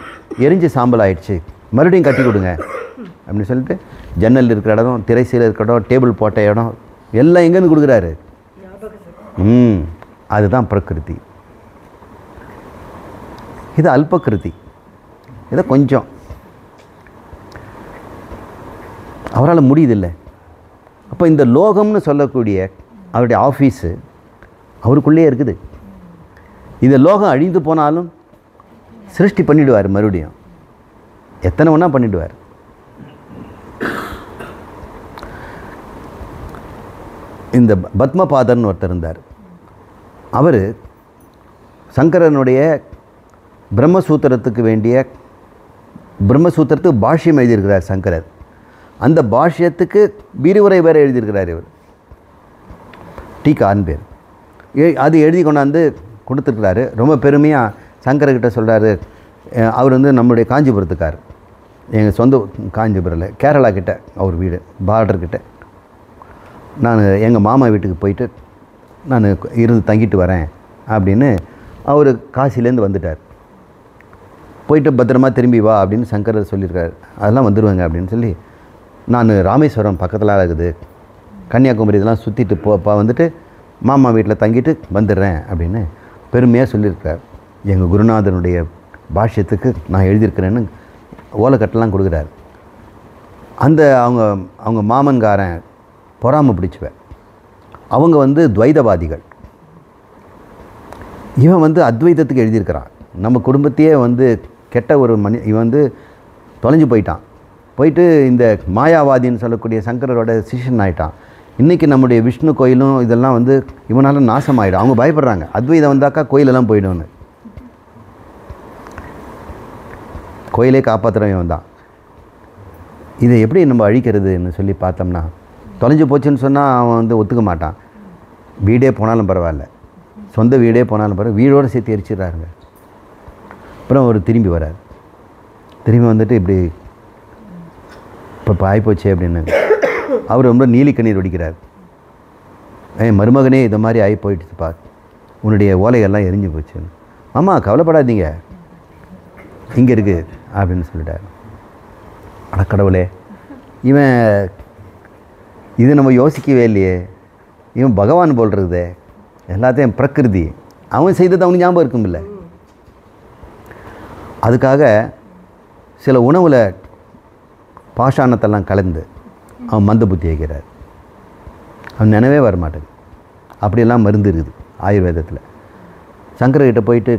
எரிஞ்சு சாம்பல் ஆகிடுச்சு, மறுபடியும் கட்டி கொடுங்க அப்படின்னு சொல்லிட்டு ஜன்னல் இருக்கிற இடம், திரைசீலை இருக்கிற இடம், டேபிள் போட்ட இடம் எல்லாம் எங்கேருந்து கொடுக்குறாரு. அதுதான் பிரகிருதி. இது அல்பகிருதி, இதை கொஞ்சம் அவரால் முடியுதில்லை. அப்போ இந்த லோகம்னு சொல்லக்கூடிய அவருடைய ஆஃபீஸு அவருக்குள்ளே இருக்குது. இந்த லோகம் அழிந்து போனாலும் சிருஷ்டி பண்ணிவிடுவார், மறுபடியும் எத்தனை ஒன்றா பண்ணிவிடுவார். இந்த பத்மபாதர்னு ஒருத்தர் இருந்தார். அவர் சங்கரனுடைய பிரம்மசூத்திரத்துக்கு வேண்டிய பிரம்மசூத்திரத்துக்கு பாஷ்யம் எழுதியிருக்கிறார் சங்கரர். அந்த பாஷ்யத்துக்கு விரிவுரை வேறு எழுதியிருக்கிறார் இவர், டீகான்னு பேர். அது எழுதி கொண்டாந்து கொடுத்துருக்கிறாரு. ரொம்ப பெருமையாக சங்கரக்கிட்ட சொல்கிறாரு. அவர் வந்து நம்முடைய காஞ்சிபுரத்துக்கார், எங்கள் சொந்த காஞ்சிபுரத்தில் கேரளா கிட்ட அவர் வீடு, பார்டர்கிட்ட. நான் எங்கள் மாமா வீட்டுக்கு போயிட்டு நான் இருந்து தங்கிட்டு வரேன் அப்படின்னு அவர் காசிலேருந்து வந்துட்டார். போயிட்டு பத்திரமா திரும்பி வா அப்படின்னு சங்கரர் சொல்லியிருக்காரு. அதெல்லாம் வந்துடுவாங்க அப்படின்னு சொல்லி, நான் ராமேஸ்வரம் பக்கத்தில் இருக்குது, கன்னியாகுமரி இதெல்லாம் சுற்றிட்டு வந்துட்டு மாமா வீட்டில் தங்கிட்டு வந்துடுறேன் அப்படின்னு பெருமையாக சொல்லியிருக்கார். எங்கள் குருநாதனுடைய பாஷ்யத்துக்கு நான் எழுதியிருக்கிறேன்னு ஓலைக்கட்டெல்லாம் கொடுக்குறாரு. அந்த அவங்க மாமன்காரன் பொறாமை பிடிச்சுவேன். அவங்க வந்து துவைதவாதிகள், இவன் வந்து அத்வைதத்துக்கு எழுதியிருக்கிறான். நம்ம குடும்பத்தையே வந்து கெட்ட ஒரு இவன் வந்து தொலைஞ்சு போயிட்டு இந்த மாயாவாதின்னு சொல்லக்கூடிய சங்கரோட சிஷ்யன் ஆகிட்டான். இன்றைக்கி நம்முடைய விஷ்ணு கோயிலும் இதெல்லாம் வந்து இவனால் நாசமாகிடும். அவங்க பயப்படுறாங்க, அத்வைதம் வந்தாக்கா கோயிலெல்லாம் போயிடும்னு. கோயிலே காப்பாற்றுறவன் தான். இதை எப்படி நம்ம அழிக்கிறதுன்னு சொல்லி பார்த்தோம்னா, தொலைஞ்சு போச்சுன்னு சொன்னால் அவன் வந்து ஒத்துக்க மாட்டான். வீடே போனாலும் பரவாயில்ல, சொந்த வீடே போனாலும் பரவாயில்ல, வீடோடு சேர்த்து எரிச்சிடுறாருங்க. அப்புறம் அவர் திரும்பி வரார். திரும்பி வந்துட்டு இப்படி இப்போ ஆகிப்போச்சு அப்படின்னு அவர் ரொம்ப நீலி கண்ணீர் வடிக்கிறார். மருமகனே இதை மாதிரி ஆகி போயிடுச்சுப்பா, உன்னுடைய ஓலைகள்லாம் எரிஞ்சு போச்சுன்னு. ஆமாம் கவலைப்படாதீங்க, இங்கே இருக்குது அப்படின்னு சொல்லிட்டார். அடக்கடவுளே, இவன் இது நம்ம யோசிக்கவே இல்லையே, இவன் பகவான் போல்றதே, எல்லாத்தையும் பிரகிருதி அவன் செய்தது அவனுக்கு ஞாபகம் இருக்கும்ல. அதுக்காக சில உணவில் பாஷாணத்தெல்லாம் கலந்து அவன் மந்த புத்தி வைக்கிறார். அவன் நினைவே வரமாட்டேது. அப்படியெல்லாம் மருந்து இருக்குது ஆயுர்வேதத்தில். சங்கரகிட்ட போயிட்டு,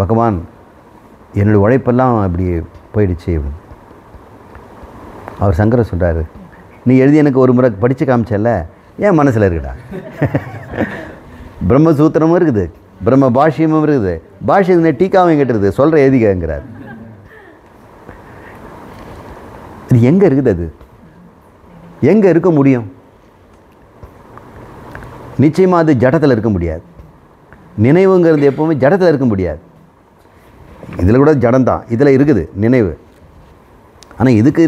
பகவான் என்னுடைய உழைப்பெல்லாம் அப்படி போயிடுச்சு. அவர் சங்கரர் சொல்கிறாரு, நீ எழுதி எனக்கு ஒரு முறை படித்து காமிச்சல, ஏன் மனசில் இருக்குடா. பிரம்மசூத்திரமும் இருக்குது, பிரம்ம பாஷ்யமும் இருக்குது, பாஷ்யத்தின டீக்காவும் கேட்டுருது, சொல்கிற எதிகங்கிறார். இது எங்கே இருக்குது? அது எங்கே இருக்க முடியும்? நிச்சயமாக அது ஜடத்தில் இருக்க முடியாது. நினைவுங்கிறது எப்போவுமே ஜடத்தில் இருக்க முடியாது. இதில் கூட ஜடம்தான், இதில் இருக்குது நினைவு. ஆனால் இதுக்கு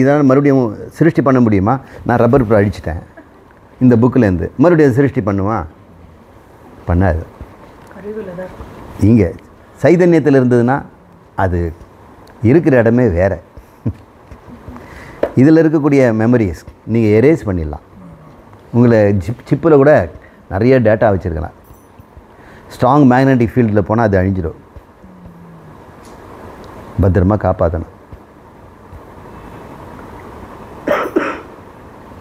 இதனால் மறுபடியும் சிருஷ்டி பண்ண முடியுமா? நான் ரப்பர் ப்ரோ அடிச்சிட்டேன் இந்த புக்கிலேருந்து, மறுபடியும் சிருஷ்டி பண்ணுவான்? பண்ணாது. இங்கே சைதன்யத்தில் இருந்ததுன்னா அது இருக்கிற இடமே வேறு. இதில் இருக்கக்கூடிய மெமரிஸ் நீங்கள் எரேஸ் பண்ணிடலாம். உங்களை சிப்பில் கூட நிறைய டேட்டா வச்சுருக்கலாம். ஸ்ட்ராங் மேக்னெட்டிக் ஃபீல்டில் போனால் அது அழிஞ்சிடும். பத்திரமாக காப்பாற்றணும்.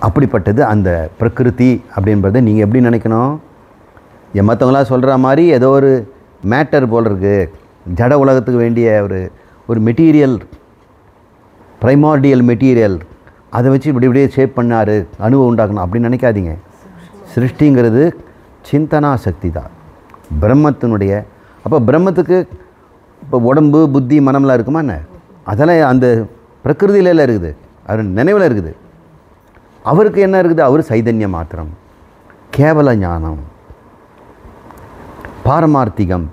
அப்படிப்பட்டது அந்த பிரகிருதி அப்படின்றத நீங்கள் எப்படி நினைக்கணும்? மற்றவங்களாம் சொல்கிற மாதிரி ஏதோ ஒரு மேட்டர் போல் இருக்குது, ஜட உலகத்துக்கு வேண்டிய ஒரு மெட்டீரியல், ப்ரைமார்டியல் மெட்டீரியல், அதை வச்சு இப்படியே ஷேப் பண்ணார், அணுவை உண்டாக்கணும் அப்படின்னு நினைக்காதீங்க. சிருஷ்டிங்கிறது சிந்தனா சக்தி தான், பிரம்மத்தினுடைய. அப்போ பிரம்மத்துக்கு இப்போ உடம்பு புத்தி மனம்லாம் இருக்குமா என்ன? அதெல்லாம் அந்த பிரகிருதியில இருக்குது, அவர் நினைவில் இருக்குது. அவருக்கு என்ன இருக்குது? அவர் சைதன்யம் மாத்திரம், கேவல ஞானம், பாரமார்த்திகம்.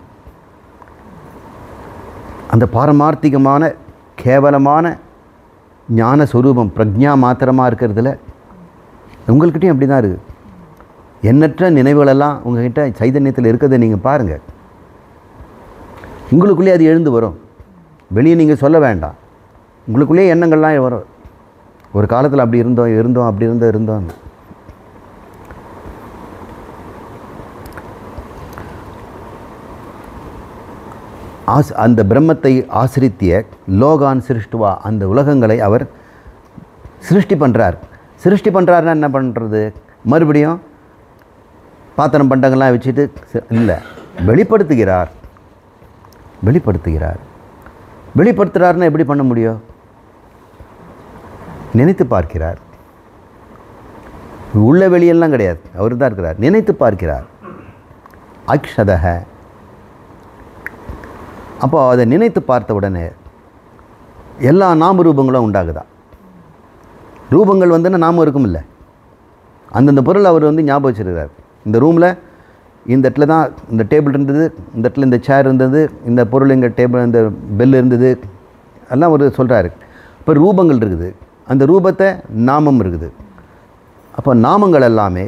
அந்த பாரமார்த்திகமான கேவலமான ஞான ஸ்வரூபம் பிரக்ஞா மாத்திரமாக இருக்கிறதுல உங்கள்கிட்டையும் அப்படி தான் இருக்குது. எண்ணற்ற நினைவுகளெல்லாம் உங்கள்கிட்ட சைதன்யத்தில் இருக்கிறத நீங்கள் பாருங்கள். உங்களுக்குள்ளே அது எழுந்து வரும், வெளியே நீங்கள் சொல்ல வேண்டாம். உங்களுக்குள்ளேயே எண்ணங்கள்லாம் வரும். ஒரு காலத்தில் அப்படி இருந்தோம் அப்படி இருந்தோம். அந்த பிரம்மத்தை ஆசிரித்திய லோகான் சிருஷ்டுவா, அந்த உலகங்களை அவர் சிருஷ்டி பண்ணுறார். சிருஷ்டி பண்ணுறாருன்னா என்ன பண்ணுறது? மறுபடியும் பாத்திரம் பண்டங்கள்லாம் வச்சுட்டு இல்லை, வெளிப்படுத்துகிறார். வெளிப்படுத்துகிறாருன்னா எப்படி பண்ண முடியும்? நினைத்து பார்க்கிறார். உள்ள வெளியெல்லாம் கிடையாது, அவர் தான் இருக்கிறார். நினைத்து பார்க்கிறார். அக்ஷதக. அப்போ அதை நினைத்து பார்த்த உடனே எல்லா நாம ரூபங்களும் உண்டாகுதா? ரூபங்கள் வந்துன்னா நாமம் இருக்கும் இல்லை, அந்தந்த பொருள் அவர் ஞாபகம் வச்சுருக்கிறார். இந்த ரூமில் இந்த இடத்துல தான் இந்த டேபிள் இருந்தது, இந்த இடத்துல இந்த சேர் இருந்தது, இந்த பொருள் இங்கே டேபிள், இந்த பெல் இருந்தது, எல்லாம் ஒரு சொல்கிறாரு. இப்போ ரூபங்கள் இருக்குது, அந்த ரூபத்தை நாமம் இருக்குது. அப்போ நாமங்கள் எல்லாமே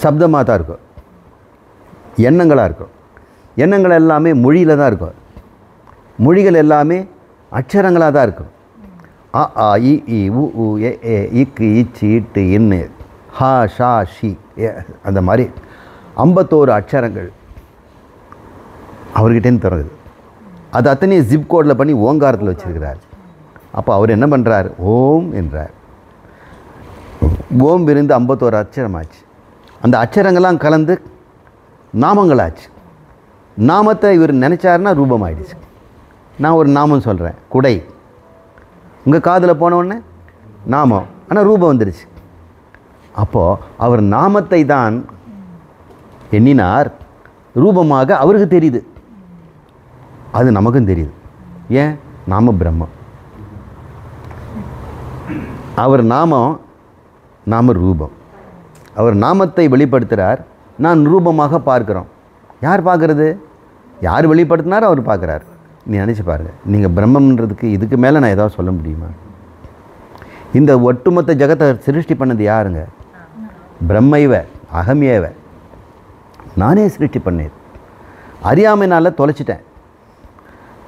சப்தமாக தான் இருக்கும், எண்ணங்களாக இருக்கும். எண்ணங்கள் எல்லாமே மொழியில் தான் இருக்கும். மொழிகள் எல்லாமே அக்ஷரங்களாக தான் இருக்கும். அ ஆ இ இ உ உ எ ஏ இக்கு இச்சு இட்டு இன்னு ஹா ஷா ஷி அந்த மாதிரி 51 அக்ஷரங்கள் அவர்கிட்டேருந்து தொடங்குது. அது அத்தனையும் ஜிப் கோடில் பண்ணி ஓங்காரத்தில் வச்சுருக்கிறார். அப்போ அவர் என்ன பண்ணுறார்? ஓம் என்றார். ஓம் இருந்து 51 அக்ஷரமாச்சு. அந்த அக்ஷரங்கள்லாம் கலந்து நாமங்களாச்சு. நாமத்தை இவர் நினச்சாருன்னா ரூபம் ஆயிடுச்சு. நான் ஒரு நாமம் சொல்கிறேன், குடை. உங்கள் காதில் போனவுடனே நாமம், ஆனால் ரூபம் வந்துடுச்சு. அப்போது அவர் நாமத்தை தான் எண்ணினார், ரூபமாக அவருக்கு தெரியுது, அது நமக்கும் தெரியுது. ஏன்? நாம பிரம்மம், அவர் நாமம், நாம ரூபம். அவர் நாமத்தை வெளிப்படுத்துகிறார், நான் ரூபமாக பார்க்குறோம். யார் பார்க்குறது? யார் வெளிப்படுத்தினார் அவர் பார்க்குறார். நீ நினச்சி பாருங்கள், நீங்கள் பிரம்மன்றதுக்கு இதுக்கு மேலே நான் ஏதாவது சொல்ல முடியுமா? இந்த ஒட்டுமொத்த ஜகத்தை சிருஷ்டி பண்ணது யாருங்க? பிரம்மைவ அகமேவ. நானே சிருஷ்டி பண்ணேன். அறியாமைனால தொலைச்சிட்டேன்.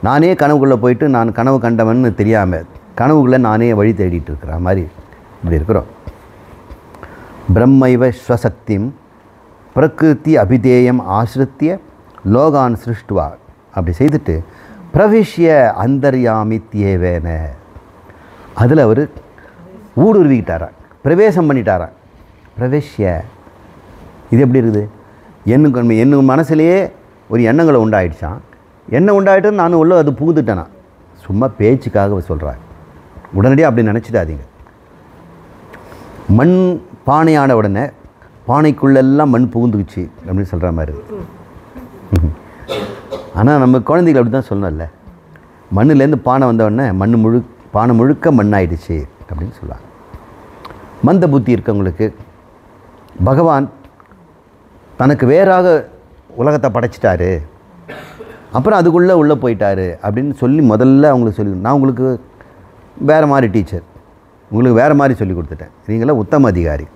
நானே கனவுக்குள்ளே போயிட்டு நான் கனவு கண்டவன்னு தெரியாமல் கனவுக்குள்ளே நானே வழி தேடிட்டு இருக்கிற மாதிரி இப்படி இருக்கிறோம். பிரம்மைவ ஸ்வசக்திம் பிரகிருதி அபிதேயம் ஆசிரித்திய லோகான் சிருஷ்டுவா. அப்படி செய்துட்டு பிரவிஷ்ய அந்தர்யாமித்யேவேன, அதில் அவர் ஊடுருவிக்கிட்டாரான், பிரவேசம் பண்ணிட்டாரான். பிரவேஷ்ய, இது எப்படி இருக்குது? என் மனசுலேயே ஒரு எண்ணங்களை உண்டாயிடுச்சான். எண்ணம் உண்டாயிட்டு நானும் உள்ள அது புகுந்துட்டேனா? சும்மா பேச்சுக்காக சொல்கிறார். உடனடியாக அப்படி நினச்சிடாதீங்க. மண் பானையான உடனே பானைக்குள்ளெல்லாம் மண் புகுந்துக்குச்சு அப்படின்னு சொல்கிற மாதிரி. ஆனால் நம்ம குழந்தைகள் அப்படி தான் சொல்லணும்ல, மண்ணுலேருந்து பானை வந்த உடனே பானை முழுக்க மண்ணாயிடுச்சு அப்படின்னு சொல்லுவாங்க. மந்த புத்தி இருக்கவங்களுக்கு பகவான் தனக்கு வேறாக உலகத்தை படைச்சிட்டாரு, அப்புறம் அதுக்குள்ளே உள்ளே போயிட்டாரு அப்படின்னு சொல்லி முதல்ல அவங்களுக்கு சொல்லி, நான் உங்களுக்கு வேறு மாதிரி டீச்சர், உங்களுக்கு வேறு மாதிரி சொல்லி கொடுத்துட்டேன், நீங்களாம் உத்தம அதிகாரி.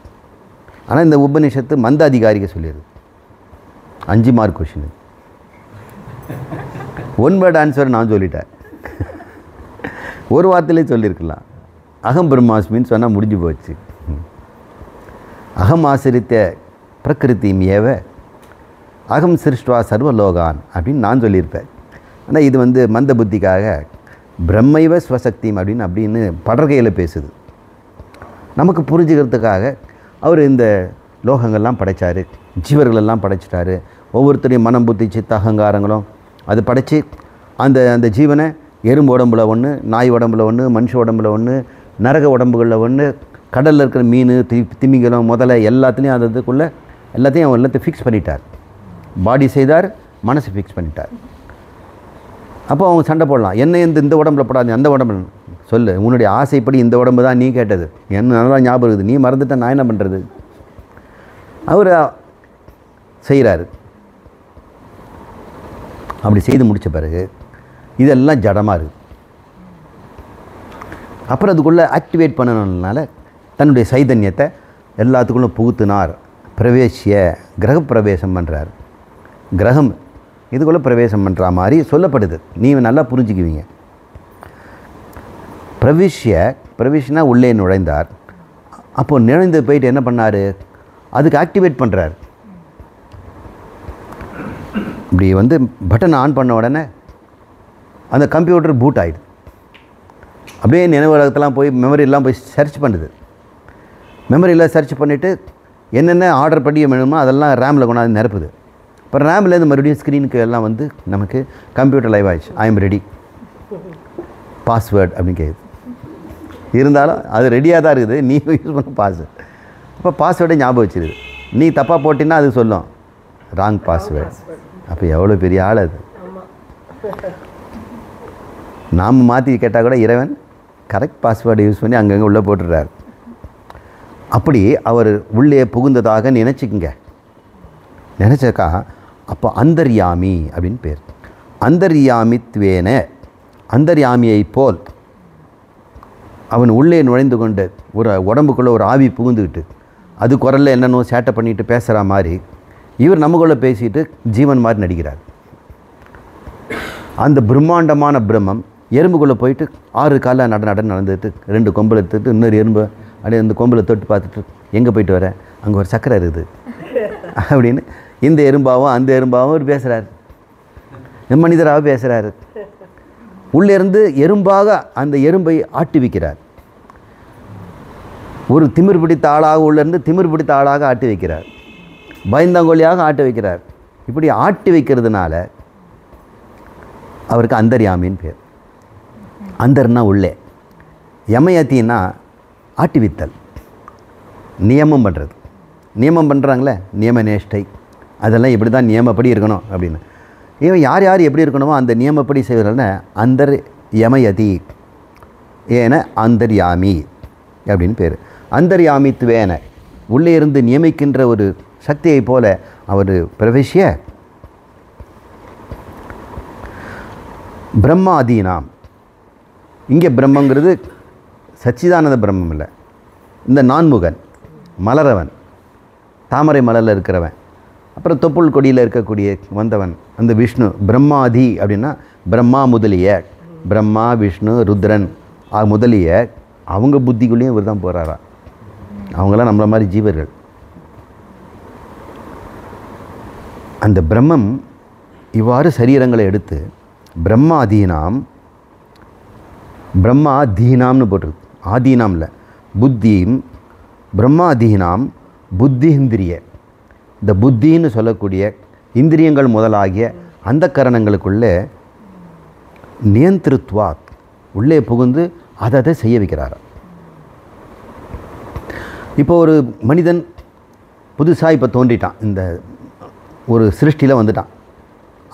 ஆனால் இந்த உபநிஷத்து மந்த அதிகாரிக்கு சொல்லிடுது. 5 மார்க் கொஷின், 1 வேர்ட் ஆன்சர் நான் சொல்லிட்டேன். ஒரு வார்த்தையிலே சொல்லியிருக்கலாம், அகம் பிரம்மாஸ்மின்னு சொன்னால் முடிஞ்சு போச்சு. அகம் ஆசிரித்த பிரகிருதிம் ஏவ அகம் சிருஷ்டுவா சர்வலோகான் அப்படின்னு நான் சொல்லியிருப்பேன். ஆனால் இது மந்த புத்திக்காக பிரம்மைவ ஸ்வசக்திம் அப்படின்னு படர்கையில் பேசுது. நமக்கு புரிஞ்சுக்கிறதுக்காக அவர் இந்த லோகங்கள்லாம் படைத்தார், ஜீவர்களெல்லாம் படைச்சிட்டாரு. ஒவ்வொருத்தரையும் மனம் புத்தி சித்த அகங்காரங்களும் அது படைச்சி அந்த ஜீவனை எறும்பு உடம்புல ஒன்று, நாய் உடம்புல ஒன்று, மனுஷ உடம்புல ஒன்று, நரக உடம்புகளில் ஒன்று, கடலில் இருக்கிற மீன் திமிங்கலம் முதல்ல எல்லாத்துலேயும் அதுக்குள்ளே எல்லாத்தையும் அவர் எல்லாத்தையும் ஃபிக்ஸ் பண்ணிட்டார். பாடி செய்தார், மனசு ஃபிக்ஸ் பண்ணிட்டார். அப்போ அவங்க சண்டை போடலாம், என்ன இந்த உடம்புல போடாது, அந்த உடம்புல சொல்லு, உன்னுடைய ஆசைப்படி இந்த உடம்பு தான் நீ கேட்டது, என்ன நல்லா ஞாபகம் இருக்குது, நீ மறந்துட்ட, நான் என்ன பண்ணுறது. அவர் செய்கிறாரு. அப்படி செய்து முடித்த பிறகு இதெல்லாம் ஜடமாக இருக்குது. அப்புறம் அதுக்குள்ளே ஆக்டிவேட் பண்ணணும்னால தன்னுடைய சைதன்யத்தை எல்லாத்துக்குள்ளே புகுத்தினார். பிரவேசிய கிரக பிரவேசம் பண்ணுறார். கிரகம் இதுக்குள்ளே பிரவேசம் பண்ணுற மாதிரி சொல்லப்படுது. நீங்கள் நல்லா புரிஞ்சுக்குவீங்க. பிரவிஷ்னா உள்ளே நுழைந்தார். அப்போது நுழைந்து போயிட்டு என்ன பண்ணார், அதுக்கு ஆக்டிவேட் பண்ணுறார். இப்படி பட்டன் ஆன் பண்ண உடனே அந்த கம்ப்யூட்டர் பூட் ஆகிடுது. அப்படியே நினைவகத்தெல்லாம் போய் மெமரியெல்லாம் போய் சர்ச் பண்ணுது. மெமரியில் சர்ச் பண்ணிவிட்டு என்னென்ன ஆர்டர் பண்ணி வேணுமோ அதெல்லாம் ரேமில் கொண்டாந்து நிரப்புது. அப்புறம் ரேம்லேருந்து மறுபடியும் ஸ்க்ரீனுக்கு எல்லாம் நமக்கு கம்ப்யூட்டர் லைவ் ஆயிடுச்சு. ஐ எம் ரெடி, பாஸ்வேர்டு அப்படின்னு கேட்குது. இருந்தாலும் அது ரெடியாக தான் இருக்குது, நீ யூஸ் பண்ண பாஸ்வேர்டு. அப்போ பாஸ்வேர்டை ஞாபகம் வச்சுருது. நீ தப்பாக போட்டின்னா அது சொல்லும் ராங் பாஸ்வேர்டு. அப்போ எவ்வளோ பெரிய ஆள் அது. நாம் மாற்றி கேட்டால் கூட இறைவன் கரெக்ட் பாஸ்வேர்டை யூஸ் பண்ணி அங்கங்கே உள்ளே போட்டுடுறார். அப்படி அவர் உள்ளே புகுந்ததாக நினச்சிக்கங்க. நினச்சாக்கா அப்போ அந்தர்யாமி அப்படின்னு பேர். அந்தர்யாமித்வேன, அந்தர்யாமியை போல் அவன் உள்ளே நுழைந்து கொண்டு ஒரு உடம்புக்குள்ளே ஒரு ஆவி புகுந்துக்கிட்டு அது குரலில் என்னென்னோ சேட்டை பண்ணிட்டு பேசுகிற மாதிரி இவர் நமக்குள்ளே பேசிட்டு ஜீவன் மாதிரி நடிக்கிறார். அந்த பிரம்மாண்டமான பிரம்மம் எறும்புக்குள்ளே போயிட்டு 6 காலில் நடந்துட்டு 2 கொம்பில் எடுத்துட்டு இன்னொரு எறும்பு அப்படியே அந்த கொம்பில் தொட்டு பார்த்துட்டு எங்கே போயிட்டு வர, அங்கே ஒரு சக்கரை இருக்குது அப்படின்னு இந்த எறும்பாவும் அந்த எறும்பாவும் அவர் பேசுகிறார். மனிதராக பேசுகிறாரு. உள்ளேருந்து எறும்பாக அந்த எறும்பை ஆட்டி வைக்கிறார். ஒரு திமிர் பிடித்த ஆளாக உள்ளேருந்து திமிர் பிடித்த ஆளாக ஆட்டி வைக்கிறார். பயந்தாங்கோலியாக ஆட்டி வைக்கிறார். இப்படி ஆட்டி வைக்கிறதுனால அவருக்கு அந்தர்யாமின்னு பேர். அந்தர்னா உள்ளே, யமயத்தின்னா ஆட்டி வித்தல், நியமம் பண்ணுறது. நியமம் பண்ணுறாங்களே, நியம நேஷ்டை, அதெல்லாம் இப்படி தான் நியமப்படி இருக்கணும் அப்படின்னு. இவன் யார் யார் எப்படி இருக்கணுமோ அந்த நியமப்படி செய்வதுனா அந்தர் யமயதி ஏன அந்தர்யாமி அப்படின்னு பேர். அந்தர்யாமித்வேன உள்ளே இருந்து நியமிக்கின்ற ஒரு சக்தியை போல அவர் பிரவேசிய பிரம்மாதீனாம். இங்கே பிரம்மங்கிறது சச்சிதானந்த பிரம்மம் இல்லை, இந்த நான்முகன், மலரவன், தாமரை மலரில் இருக்கிறவன், அப்புறம் தொப்புள் கொடியில் இருக்கக்கூடிய வந்தவன் அந்த விஷ்ணு. பிரம்மாதி அப்படின்னா பிரம்மா முதலிய, பிரம்மா விஷ்ணு ருத்ரன் முதலிய அவங்க புத்திக்குள்ளேயும் இவர் தான் போகிறாரா. அவங்களாம் நம்மள மாதிரி ஜீவர்கள். அந்த பிரம்மம் இவ்வாறு சரீரங்களை எடுத்து பிரம்மாதீனாம், பிரம்மாதீனாம்னு போட்டிருக்கு, ஆதீனாம் இல்லை, புத்தியும் பிரம்மாதீனாம் புத்தி இந்திரிய, இந்த புத்தின்னு சொல்லக்கூடிய இந்திரியங்கள் முதலாகிய அந்த கரணங்களுக்குள்ளே நியந்திருத்வாத் உள்ளே புகுந்து அதை செய்ய வைக்கிறார். இப்போ ஒரு மனிதன் புதுசாக இப்போ தோன்றிட்டான், இந்த ஒரு சிருஷ்டியில் வந்துட்டான்.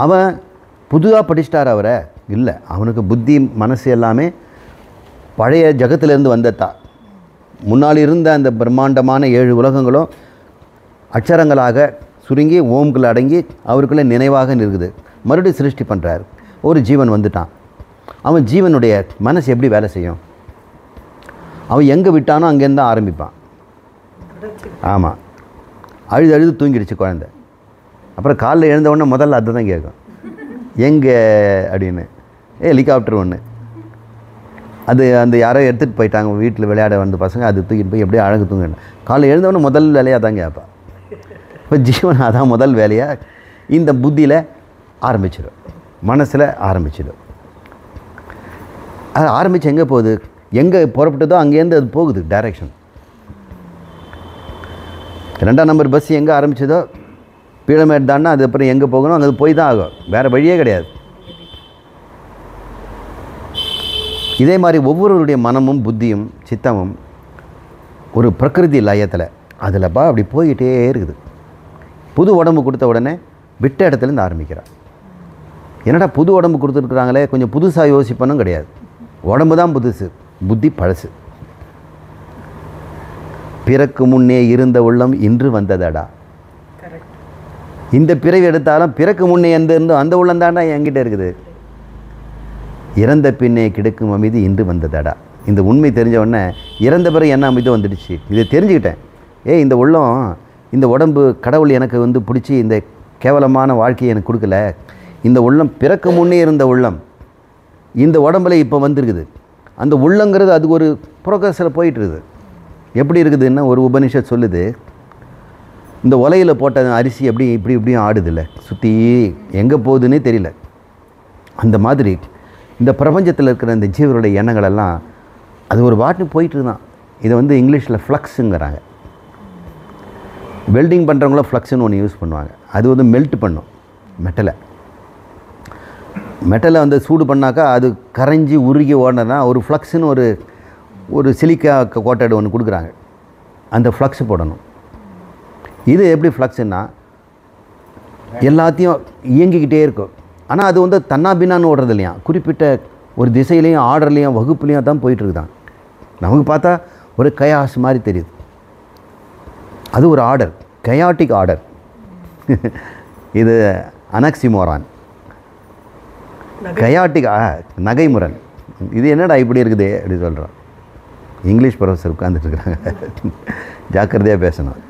அவன் புதுதாக படிச்சிட்டார் அவரை? இல்லை, அவனுக்கு புத்தி மனசு எல்லாமே பழைய ஜகத்திலேருந்து வந்ததா. முன்னால் இருந்த அந்த பிரம்மாண்டமான 7 உலகங்களும் அட்சரங்களாக சுருங்கி ஓம்குள்ளே அடங்கி அவருக்குள்ளே நினைவாக இருக்குது. மறுபடியும் சிருஷ்டி பண்ணுறார். ஒரு ஜீவன் வந்துட்டான். அவன் ஜீவனுடைய மனசு எப்படி வேலை செய்யும்? அவன் எங்கே விட்டானோ அங்கேருந்து தான் ஆரம்பிப்பான். ஆமாம், அழுது அழுது தூங்கிடுச்சு குழந்தை. அப்புறம் காலைல எழுந்தவுடனே முதல்ல அது தான் கேட்கும், எங்கே அப்படின்னு. ஹெலிகாப்டர் ஒன்று, அது அந்த யாரோ எடுத்துகிட்டு போயிட்டாங்க வீட்டில் விளையாட வந்த பசங்க, அது தூக்கிட்டு போய் எப்படியும் அழகு தூங்க. காலைல எழுந்தவொடனே முதல் வேலையாக தான் கேட்பான். இப்போ ஜீவன் அதான் முதல் வேலையாக இந்த புத்தியில் ஆரம்பிச்சிடும், மனசில் ஆரம்பிச்சிடும். அது ஆரம்பித்து எங்கே போகுது? எங்கே புறப்பட்டதோ அங்கேருந்து அது போகுது டைரெக்ஷன். 2ஆம் நம்பர் பஸ் எங்கே ஆரம்பிச்சதோ பீளமேட் தாண்டா, அது அப்புறம் எங்கே போகணும் அங்கே போய் தான் ஆகும், வேறு வழியே கிடையாது. இதே மாதிரி ஒவ்வொருவருடைய மனமும் புத்தியும் சித்தமும் ஒரு பிரகிருதி லயத்தில் அதில்ப்பா அப்படி போய்கிட்டே இருக்குது. புது உடம்பு கொடுத்த உடனே விட்ட இடத்துலேருந்து ஆரம்பிக்கிறார். என்னடா புது உடம்பு கொடுத்துருக்குறாங்களே, கொஞ்சம் புதுசாக யோசிப்பனும் கிடையாது. உடம்பு தான் புதுசு, புத்தி பழசு. பிறக்கு முன்னே இருந்த உள்ளம் இன்று வந்ததடா. இந்த பிறவி எடுத்தாலும் பிறக்கு முன்னே இருந்தோ அந்த உள்ளம் தாண்டா என்கிட்ட இருக்குது. இறந்த பின்னே கிடைக்கும் அமைதி இன்று வந்ததடா. இந்த உண்மை தெரிஞ்ச உடனே இறந்த பிறகு என்ன அமைதி வந்துடுச்சு, இதை தெரிஞ்சுக்கிட்டேன். இந்த உள்ளம், இந்த உடம்பு கடவுள் எனக்கு பிடிச்சி இந்த கேவலமான வாழ்க்கையை எனக்கு கொடுக்கல. இந்த உள்ளம் பிறக்க முன்னே இருந்த உள்ளம் இந்த உடம்புல இப்போ வந்துருக்குது. அந்த உள்ளங்கிறது அது ஒரு ப்ரோக்ரஸில் போயிட்டுருக்குது. எப்படி இருக்குதுன்னா, ஒரு உபனிஷத் சொல்லுது, இந்த உலையில் போட்ட அரிசி எப்படி இப்படியும் ஆடுதில்ல, சுற்றி எங்கே போகுதுன்னே தெரியல. அந்த மாதிரி இந்த பிரபஞ்சத்தில் இருக்கிற இந்த ஜீவருடைய எண்ணங்களெல்லாம் அது ஒரு வாட்டு போயிட்டு தான். இதை இங்கிலீஷில் ஃப்ளக்ஸுங்கிறாங்க. வெல்டிங் பண்ணுறவங்கள ஃப்ளக்ஸுன்னு ஒன்று யூஸ் பண்ணுவாங்க. அது மெல்ட் பண்ணும் மெட்டலை சூடு பண்ணாக்கா அது கரைஞ்சி உருகி ஓடனா ஒரு ஃப்ளக்ஸுன்னு ஒரு சிலிக்கா கோட்டட் ஒன்று கொடுக்குறாங்க. அந்த ஃப்ளக்ஸ் போடணும். இது எப்படி ஃப்ளக்ஸுன்னா எல்லாத்தையும் இயங்கிக்கிட்டே இருக்கும். ஆனால் அது தன்னாபின்னான்னு ஓடுறது இல்லையா, குறிப்பிட்ட ஒரு திசையிலையும் ஆர்டர்லேயும் வகுப்புலேயும் தான் போயிட்டுருக்குதான். நமக்கு பார்த்தா ஒரு கயாஸ் மாதிரி தெரியுது. அது ஒரு ஆர்டர், கயாட்டிக் ஆர்டர். இது அனக்சிமோரான், கயாட்டிக் நகைமுரன். இது என்னடா இப்படி இருக்குது அப்படி சொல்கிறோம். இங்கிலீஷ் ப்ரொஃபஸர் உட்காந்துட்டுருக்குறாங்க, ஜாக்கிரதையாக பேசணும்.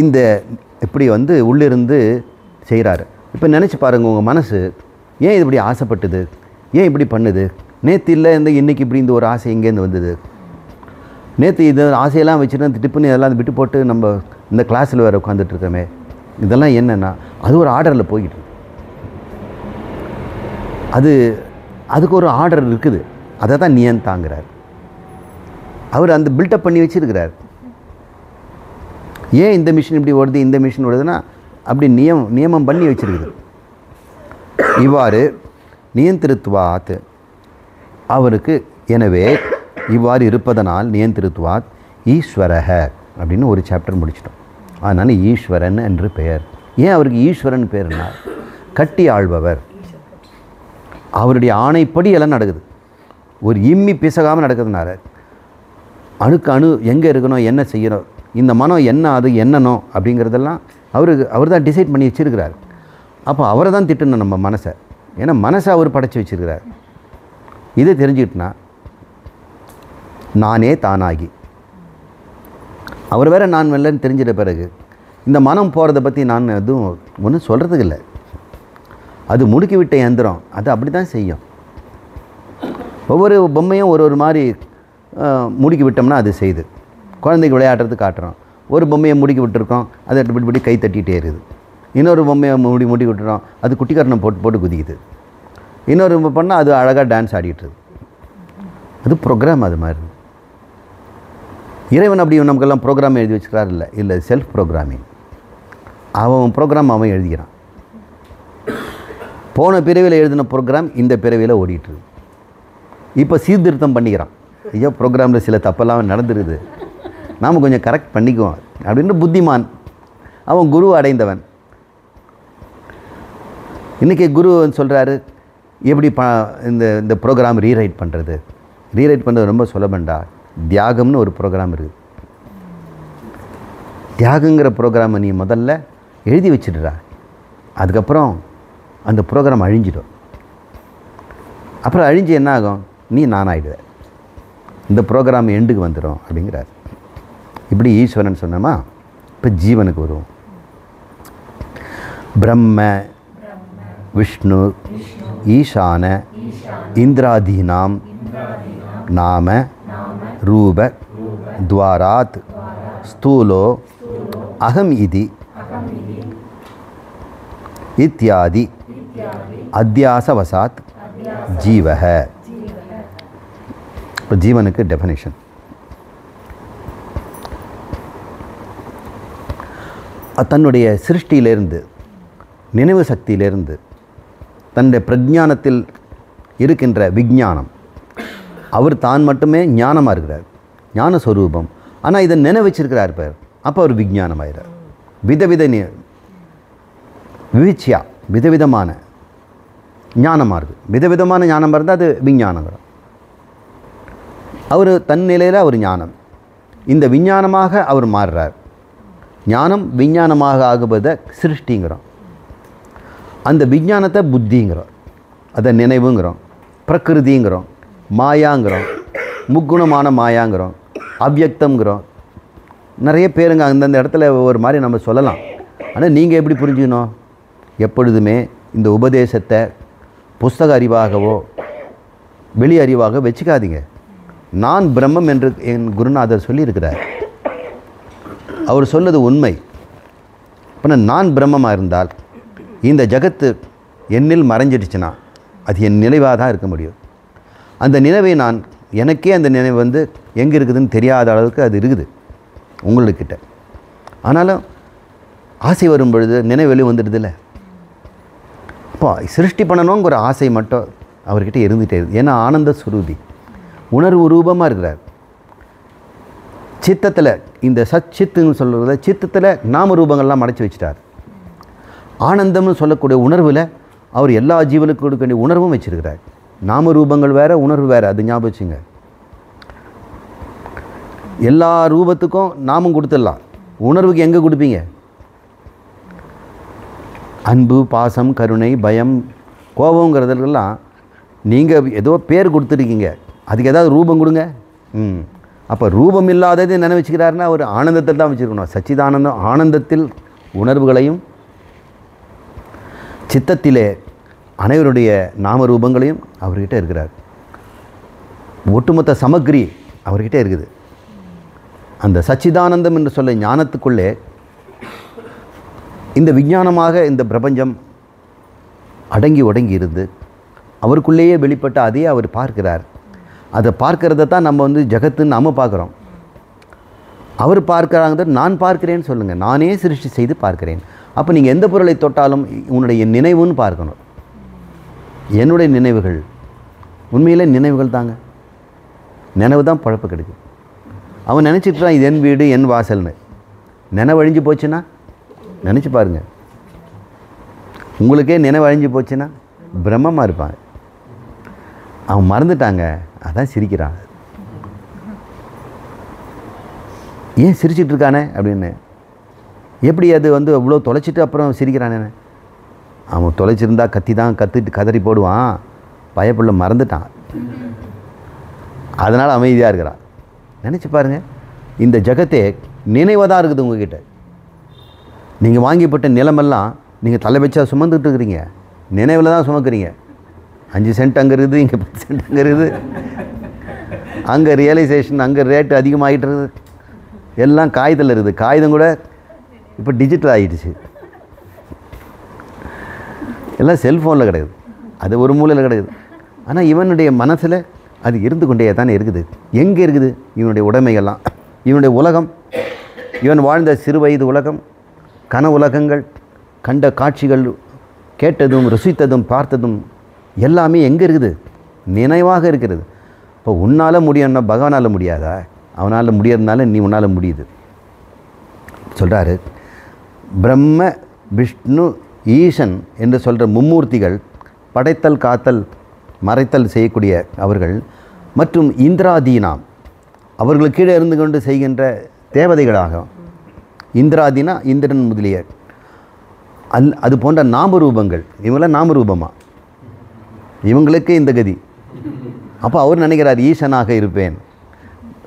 இந்த இப்படி உள்ளிருந்து செய்கிறாரு. இப்போ நினச்சி பாருங்கள், உங்கள் மனசு ஏன் இது இப்படி ஆசைப்பட்டுது, ஏன் இப்படி பண்ணுது? நேற்று இல்லை இன்றைக்கி இப்படி இந்த ஒரு ஆசை எங்கேருந்து வந்தது? நேற்று இது ஆசையெல்லாம் வச்சுட்டு டிப்புன்னு இதெல்லாம் விட்டு போட்டு நம்ம இந்த கிளாஸில் வேறு உட்காந்துட்ருக்கோமே, இதெல்லாம் என்னென்னா அது ஒரு ஆர்டரில் போய்கிட்டு இருக்கு. அதுக்கு ஒரு ஆர்டர் இருக்குது. அதை தான் நியந்தாங்கிறார். அவர் அந்த பில்டப் பண்ணி வச்சுருக்கிறார். ஏன் இந்த மிஷின் இப்படி ஓடுது, இந்த மிஷின் ஓடுதுன்னா அப்படி நியமம் பண்ணி வச்சுருக்குது. இவ்வாறு நியந்திருத்துவாத் அவருக்கு, எனவே இவ்வாறு இருப்பதனால் நியந்திருத்துவாத் ஈஸ்வரக அப்படின்னு ஒரு சாப்டர் முடிச்சிட்டோம். அதனால் ஈஸ்வரன் என்று பெயர். ஏன் அவருக்கு ஈஸ்வரன் பேர்னா, கட்டி ஆள்பவர். அவருடைய ஆணைப்படி எல்லாம் நடக்குது. ஒரு இம்மி பிசகாமல் நடக்குதுனால அணுக்கு அணு எங்கே இருக்கணும், என்ன செய்யணும், இந்த மனம் என்ன அது என்னணும் அப்படிங்கிறதெல்லாம் அவர் தான் டிசைட் பண்ணி வச்சுருக்கிறார். அப்போ அவரை தான் திட்டணும் நம்ம மனசை. ஏன்னா மனசை அவர் படைச்சி வச்சுருக்கிறார். இதை தெரிஞ்சுக்கிட்டுனா நானே தானாகி, அவர் வேறு நான் இல்லைன்னு தெரிஞ்சிட்ட பிறகு இந்த மனம் போகிறத பற்றி நான் எதுவும் ஒன்றும் சொல்கிறதுக்கு இல்லை. அது முடுக்கி விட்ட யந்திரம், அது அப்படி தான் செய்யும். ஒவ்வொரு பொம்மையும் ஒரு மாதிரி முடுக்கி விட்டோம்னா அது செய்யுது. குழந்தைக்கு விளையாடுறது காட்டுறோம். ஒரு பொம்மையை முடுக்கி விட்டுருக்கோம், அதை இப்படி கை தட்டிகிட்டே இருக்குது. இன்னொரு பொம்மையை முடி விட்டுறோம், அது குட்டிக்கரணம் போட்டு குதிக்குது. இன்னொரு பண்ணால் அது அழகாக டான்ஸ் ஆடிட்டுருது. அது ப்ரோக்ராம். அது மாதிரி இறைவன் அப்படி நமக்கெல்லாம் ப்ரோக்ராம் எழுதி வச்சுக்கிறார் இல்லை செல்ஃப் ப்ரோக்ராமிங். அவன் ப்ரோக்ராம் அவன் எழுதிக்கிறான். போன பிறவியில் எழுதின ப்ரோக்ராம் இந்த பிறவியில் ஓடிட்டுருக்கு. இப்போ சீர்திருத்தம் பண்ணிக்கிறான். ஐயோ ப்ரோக்ராமில் சில தப்பெல்லாம் நடந்துருது, நாம் கொஞ்சம் கரெக்ட் பண்ணிக்குவோம் அப்படின்னு புத்திமான். அவன் குரு அடைந்தவன். இன்றைக்கி குரு சொல்கிறாரு, எப்படி இந்த ப்ரோக்ராம் ரீரைட் பண்ணுறது. ரீரைட் பண்ணுறது ரொம்ப சுலபண்டா. தியாகம்னு ஒரு ப்ரோக்ராம் இருக்குது. தியாகங்கிற ப்ரோக்ராமை நீ முதல்ல எழுதி வச்சிடுறா. அதுக்கப்புறம் அந்த ப்ரோக்ராம் அழிஞ்சிடும். அப்புறம் அழிஞ்சு என்ன ஆகும், நீ நானாயிடுவேன், இந்த ப்ரோக்ராம் எண்டுக்கு வந்துடும் அப்படிங்கிறார். இப்படி ஈஸ்வரன் சொன்னோமா. இப்போ ஜீவனுக்கு வருவோம். பிரம்ம விஷ்ணு ஈசான இந்திராதீனாம் நாம ரூப துவாராத் ஸ்தூலோ அகம் இதி இத்தியாதி அத்தியாசவசாத் ஜீவக. இப்போ ஜீவனுக்கு டெஃபினேஷன். தன்னுடைய சிருஷ்டியிலிருந்து, நினைவு சக்தியிலிருந்து, தன்னுடைய பிரஜானத்தில் இருக்கின்ற விஞ்ஞானம், அவர் தான் மட்டுமே ஞானமாக இருக்கிறார், ஞான ஸ்வரூபம். ஆனால் இதை நினைவச்சிருக்கிறார் பேர். அப்போ அவர் விஞ்ஞானம் ஆகிறார். விதவித விவிச்சியா, விதவிதமான ஞானமாக இருக்குது. விதவிதமான ஞானமாக இருந்தால் அது விஞ்ஞானங்கிறோம். அவர் தன் நிலையில் அவர் ஞானம், இந்த விஞ்ஞானமாக அவர் மாறுறார். ஞானம் விஞ்ஞானமாக ஆகுவதை சிருஷ்டிங்கிறோம். அந்த விஞ்ஞானத்தை புத்திங்கிறோம், அதை நினைவுங்கிறோம், பிரகிருதிங்கிறோம், மாயாங்கிறோம், முக்குணமான மாயாங்கிறோம், அவ்யக்தங்கிறோம். நிறைய பேருங்க அந்தந்த இடத்துல ஒரு மாதிரி நம்ம சொல்லலாம். ஆனால் நீங்கள் எப்படி புரிஞ்சுக்கணும், எப்பொழுதுமே இந்த உபதேசத்தை புஸ்தக அறிவாகவோ வெளி அறிவாக வச்சுக்காதீங்க. நான் பிரம்மம் என்று என் குருநாதர் சொல்லியிருக்கிறார். அவர் சொல்வது உண்மை. இப்போ நான் பிரம்மமாக இருந்தால் இந்த ஜகத்து என்னில் மறைஞ்சிடுச்சுன்னா அது என் நினைவாக தான் இருக்க முடியும். அந்த நினைவை நான், எனக்கே அந்த நினைவு வந்து எங்கே இருக்குதுன்னு தெரியாத அளவுக்கு அது இருக்குது உங்களுக்கிட்ட. ஆனாலும் ஆசை வரும் பொழுது நினைவு வெளியே வந்துடுதில்ல. அப்போ சிருஷ்டி பண்ணணுங்கிற ஒரு ஆசை மட்டும் அவர்கிட்ட இருந்துகிட்டே இருக்குது. ஏன்னா ஆனந்த சுரூபி, உணர்வு ரூபமாக இருக்கிறார். சித்தத்தில் இந்த சச்சித்துன்னு சொல்கிறத சித்தத்தில் நாம ரூபங்கள்லாம் மறைச்சி வச்சிட்டார். ஆனந்தம்னு சொல்லக்கூடிய உணர்வில் அவர் எல்லா ஜீவனுக்கும் கொடுக்க வேண்டிய உணர்வும் வச்சிருக்கிறார். நாம ரூபங்கள் வேறு, உணர்வு வேறு, அது ஞாபகம் வச்சுங்க. எல்லா ரூபத்துக்கும் நாமும் கொடுத்துடலாம், உணர்வுக்கு எங்கே கொடுப்பீங்க? அன்பு, பாசம், கருணை, பயம், கோபங்கிறதுக்கெல்லாம் நீங்கள் ஏதோ பேர் கொடுத்துருக்கீங்க, அதுக்கு ஏதாவது ரூபம் கொடுங்க. அப்போ ரூபம் இல்லாதது நினைவச்சுக்கிறாருன்னா அவர் ஆனந்தத்தில் தான் வச்சுருக்கணும். சச்சிதானந்தம் ஆனந்தத்தில் உணர்வுகளையும் சித்தத்திலே அனைவருடைய நாம ரூபங்களையும் அவர்கிட்ட இருக்கிறார். ஒட்டுமொத்த சமக்ரி அவர்கிட்ட இருக்குது. அந்த சச்சிதானந்தம் என்று சொல்ல ஞானத்துக்குள்ளே இந்த விஞ்ஞானமாக இந்த பிரபஞ்சம் அடங்கி ஒடங்கி இருந்து அவருக்குள்ளேயே வெளிப்பட்ட அதையே அவர் பார்க்கிறார். அதை பார்க்கறத தான் நம்ம வந்து ஜகத்துன்னு நம்ம பார்க்குறோம். அவர் பார்க்குறாங்க, நான் பார்க்கிறேன்னு சொல்லுங்கள். நானே சிருஷ்டி செய்து பார்க்கிறேன். அப்போ நீங்கள் எந்த பொருளை தொட்டாலும் உன்னுடைய நினைவுன்னு பார்க்கணும். என்னுடைய நினைவுகள் உண்மையிலே நினைவுகள் தாங்க. நினைவு தான் பழப்பு கிடைக்கும். அவன் நினச்சிட்டு தான் இது என் வீடு என் வாசல்னு. நினைவழிஞ்சு போச்சுன்னா நினச்சி பாருங்கள். உங்களுக்கே நினைவழிஞ்சு போச்சுன்னா பிரம்மமாக இருப்பாங்க. அவன் மறந்துட்டாங்க, அதான் சிரிக்கிறான். ஏன் சிரிச்சிட்ருக்கானே அப்படின்னு. எப்படி அது வந்து அவ்வளோ தொலைச்சிட்டு அப்புறம் சிரிக்கிறானே? அவன் தொலைச்சிருந்தா கத்தி தான் கதறி போடுவான். பயப்புள்ள மறந்துட்டான், அதனால் அமைதியாக இருக்கிறான். நினச்சி பாருங்கள், இந்த ஜகத்தே நினைவதாக இருக்குது உங்ககிட்ட. நீங்கள் வாங்கிப்பட்ட நிலமெல்லாம் நீங்கள் தலை வச்சா சுமந்துட்டு இருக்கிறீங்க, நினைவில் தான் சுமக்கிறீங்க. 5 சென்ட் அங்கே இருக்குது, இங்கே 10 சென்ட் அங்கே இருக்குது, அங்கே ரியலைசேஷன், அங்கே ரேட்டு அதிகமாகிட்டு இருக்குது. எல்லாம் காகிதத்தில் இருக்குது. காகிதம் கூட இப்போ டிஜிட்டல் ஆகிடுச்சு. எல்லாம் செல்ஃபோனில் கிடையாது, அது ஒரு மூலையில் கிடையாது. ஆனால் இவனுடைய மனசில் அது இருந்து கொண்டே தானே இருக்குது. எங்கே இருக்குது இவனுடைய உடைமைகள்லாம்? இவனுடைய உலகம், இவன் வாழ்ந்த சிறு வயது உலகம், கன உலகங்கள், கண்ட காட்சிகள், கேட்டதும் ருசித்ததும் பார்த்ததும் எல்லாமே எங்கே இருக்குது? நினைவாக இருக்கிறது. இப்போ உன்னால் முடியும்னா பகவானால் முடியாதா? அவனால் முடியறதுனால நீ உன்னால் முடியுது சொல்கிறாரு. பிரம்ம விஷ்ணு ஈசன் என்று சொல்கிற மும்மூர்த்திகள், படைத்தல் காத்தல் மறைத்தல் செய்யக்கூடிய அவர்கள், மற்றும் இந்திராதீனாம் அவர்களுக்கு கீழே இருந்து கொண்டு செய்கின்ற தேவதைகளாக, இந்திராதீனா இந்திரன் முதலிய அது போன்ற நாமரூபங்கள், இவங்களாம் நாமரூபமாக, இவங்களுக்கு இந்த கதி. அப்போ அவர் நினைக்கிறார், ஈசனாக இருப்பேன்,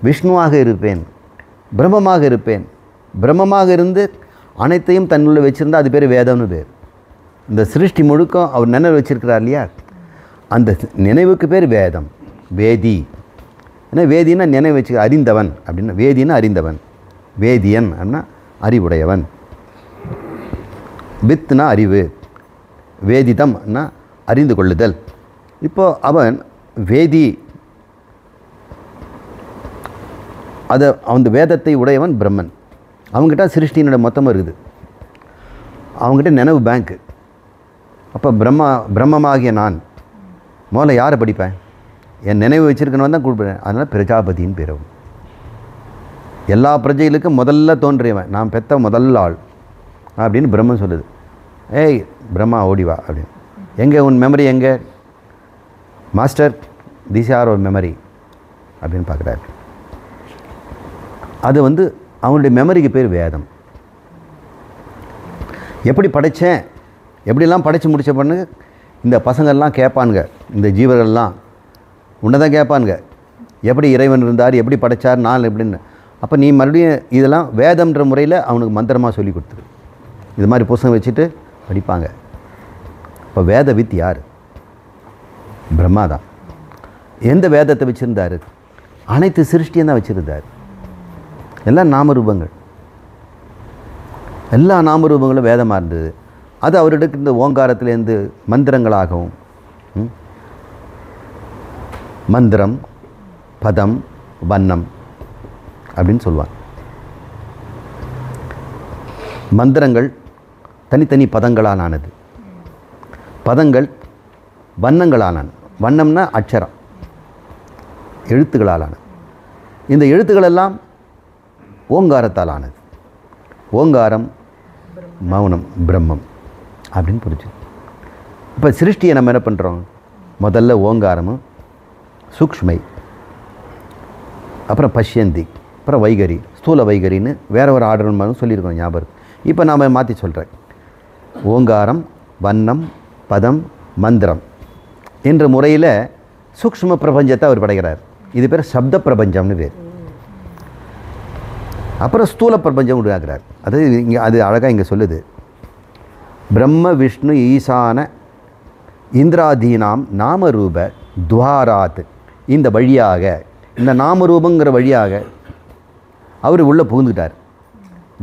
விஷ்ணுவாக இருப்பேன், பிரம்மமாக இருப்பேன். பிரம்மமாக இருந்து அனைத்தையும் தன்னுள்ள வச்சுருந்தா அது பேர் வேதம்னு பேர். இந்த சிருஷ்டி முழுக்கம் அவர் நினைவு வச்சிருக்கிறார் இல்லையா, அந்த நினைவுக்கு பேர் வேதம், வேதி. ஏன்னா வேதினா நினைவு வச்சு அறிந்தவன் அப்படின்னா, வேதினா அறிந்தவன், வேதியன் அப்படின்னா அறிவுடையவன், வித்னா அறிவு, வேதிதம்னா அறிந்து கொள்ளுதல். இப்போது அவன் வேதி, அதை அந்த வேதத்தை உடையவன் பிரம்மன். அவங்ககிட்ட சிருஷ்டியினோட மொத்தமாக இருக்குது, அவங்ககிட்ட நினைவு பேங்க்கு. அப்போ பிரம்மமாகிய நான் முதல்ல யாரை படிப்பேன்? என் நினைவு வச்சுருக்கணும் தான் கொடுப்பேன். அதனால் பிரஜாபதியின் பேரவும் எல்லா பிரஜைகளுக்கும் முதல்ல தோன்றியவன், நான் பெற்ற முதல் ஆள் அப்படின்னு பிரம்மன் சொல்லுது. ஏய் பிரம்மா ஓடிவா அப்படின்னு. எங்கே உன் மெமரி எங்கே மாஸ்டர்? திஸ் ஆர் ஒரு மெமரி அப்படின்னு பார்க்குறாரு. அது அவனுடைய மெமரிக்கு பேர் வேதம். எப்படி படைத்தேன், எப்படிலாம் படைத்து முடித்த பண்ணு இந்த பசங்கள்லாம் கேட்பானுங்க, இந்த ஜீவர்கள்லாம் உன்னதான் கேட்பானுங்க, எப்படி இறைவன் இருந்தார், எப்படி படைத்தார், நான் எப்படின்னு. அப்போ நீ மறுபடியும் இதெல்லாம் வேதம்ன்ற முறையில் அவனுக்கு மந்திரமாக சொல்லி கொடுத்துரு. இது மாதிரி புஸ்தகம் வச்சுட்டு படிப்பாங்க. இப்போ வேத வித் யார்? பிரம்மா தான். எந்த வேதத்தை வச்சுருந்தார்? அனைத்து சிருஷ்டியும் தான் வச்சுருந்தார். எல்லாம் நாமரூபங்கள், எல்லா நாமரூபங்களும் வேதமாக இருந்தது. அது அவருக்கு இந்த ஓங்காரத்திலேருந்து மந்திரங்களாகவும், மந்திரம் பதம் வண்ணம் அப்படின்னு சொல்லுவாங்க. மந்திரங்கள் தனித்தனி பதங்களால் ஆனது, பதங்கள் வண்ணங்களாலானது. வண்ணம்னா அக்ஷரம், எழுத்துக்களாலானது. இந்த எழுத்துக்களெல்லாம் ஓங்காரத்தால் ஆனது. ஓங்காரம் மௌனம் பிரம்மம் அப்படின்னு புரிஞ்சு. இப்போ சிருஷ்டியை நம்ம என்ன பண்ணுறோம்? முதல்ல ஓங்காரமும் சூக்ஷ்மை, அப்புறம் பஷ்யந்தி, அப்புறம் வைகரி, ஸ்தூல வைகரின்னு வேற ஒரு ஆர்டர் மாதிரி சொல்லியிருக்கோம், ஞாபகம். இப்போ நாம் மாற்றி சொல்கிறேன். ஓங்காரம், வண்ணம், பதம், மந்திரம் என்ற முறையில் சூக்ஷ்ம பிரபஞ்சத்தை அவர் படைக்கிறார். இது பேர் சப்த பிரபஞ்சம்னு பேர். அப்புறம் ஸ்தூல பிரபஞ்சம் உருவாக்குறார். அது இங்கே அது அழகாக இங்கே சொல்லுது. பிரம்ம விஷ்ணு ஈசான இந்திராதீனாம் நாமரூப துவாராத், இந்த வழியாக, இந்த நாமரூபங்கிற வழியாக அவர் உள்ளே புகுந்துக்கிட்டார்.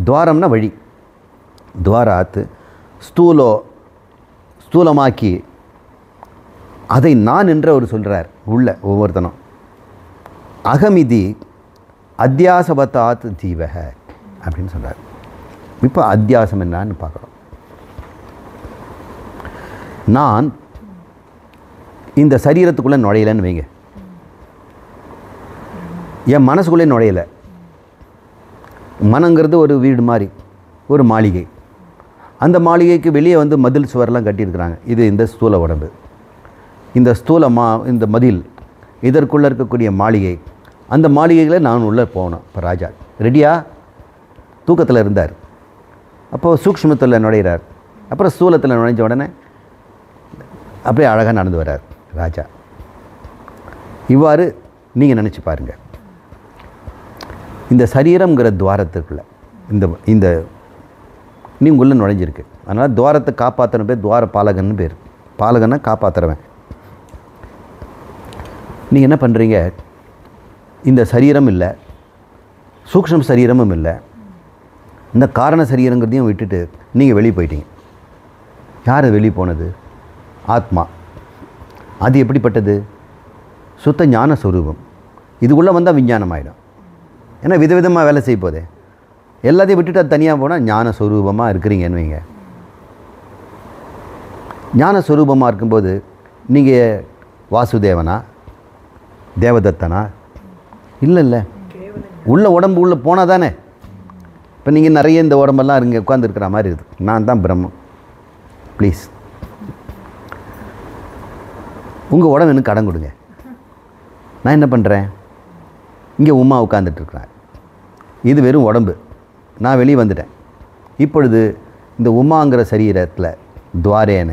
துவாரம்னா வழி, துவாராத் ஸ்தூலமாக்கி அதை நான் என்று அவர் சொல்கிறார் உள்ள ஒவ்வொருத்தனும். அகமிதி அத்தியாசபத்தாத் ஜீவக அப்படின்னு சொல்கிறார். இப்போ அத்தியாசம் என்னான்னு பார்க்குறோம். நான் இந்த சரீரத்துக்குள்ளே நுழையலைன்னு வைங்க, என் மனசுக்குள்ளே நுழையலை. மனங்கிறது ஒரு வீடு மாதிரி, ஒரு மாளிகை. அந்த மாளிகைக்கு வெளியே மதில் சுவரெல்லாம் கட்டியிருக்கிறாங்க. இது இந்த ஸ்தூல உடம்பு, இந்த இந்த மதில், இதற்குள்ளே இருக்கக்கூடிய மாளிகை. அந்த மாளிகையில் நான் உள்ளே போகணும். இப்போ ராஜா ரெடியா தூக்கத்தில் இருந்தார். அப்போது சூக்ஷ்மத்தில் நுழைகிறார். அப்புறம் ஸ்தூலத்தில் நுழைஞ்ச உடனே அப்படியே அழகாக நடந்து வர்றார் ராஜா. இவ்வாறு நீங்கள் நினச்சி பாருங்கள். இந்த சரீரம்ங்கிற துவாரத்திற்குள்ளே இந்த நீங்கள் உள்ளே நுழைஞ்சிருக்கு. அதனால் துவாரத்தை காப்பாற்றுன பேர் துவார பாலகன்னு பேர். பாலகன்னா காப்பாற்றுறவன். நீங்கள் என்ன பண்ணுறீங்க? இந்த சரீரம் இல்லை, சூக்ஷ்ம சரீரமும் இல்லை, இந்த காரண சரீரங்கிறதையும் விட்டுட்டு நீங்கள் வெளியே போயிட்டீங்க. யார் வெளியே போனது? ஆத்மா. அது எப்படிப்பட்டது? சுத்த ஞான ஸ்வரூபம். இதுக்குள்ளே வந்தால் விஞ்ஞானம் ஆகிடும். ஏன்னா விதவிதமாக வேலை செய்ய போதே. எல்லாத்தையும் விட்டுட்டு அது தனியாக போனால் ஞான ஸ்வரூபமாக இருக்கிறீங்கன்னு வைங்க. ஞான ஸ்வரூபமாக இருக்கும்போது நீங்கள் வாசுதேவனா தேவதத்தனா? இல்லை உள்ள உடம்பு உள்ளே போனால் தானே. இப்போ நீங்கள் நிறைய இந்த உடம்பெல்லாம் இங்கே உட்காந்துருக்கிற மாதிரி இருக்குது. நான் தான் பிரம்மம். ப்ளீஸ் உங்கள் உடம்பு எனக்கு கடன் கொடுங்க. நான் என்ன பண்ணுறேன்? இங்கே உமா உட்காந்துட்ருக்குறேன். இது வெறும் உடம்பு. நான் வெளியே வந்துட்டேன். இப்பொழுது இந்த உமாங்கிற சரீரத்தில் துவாரேன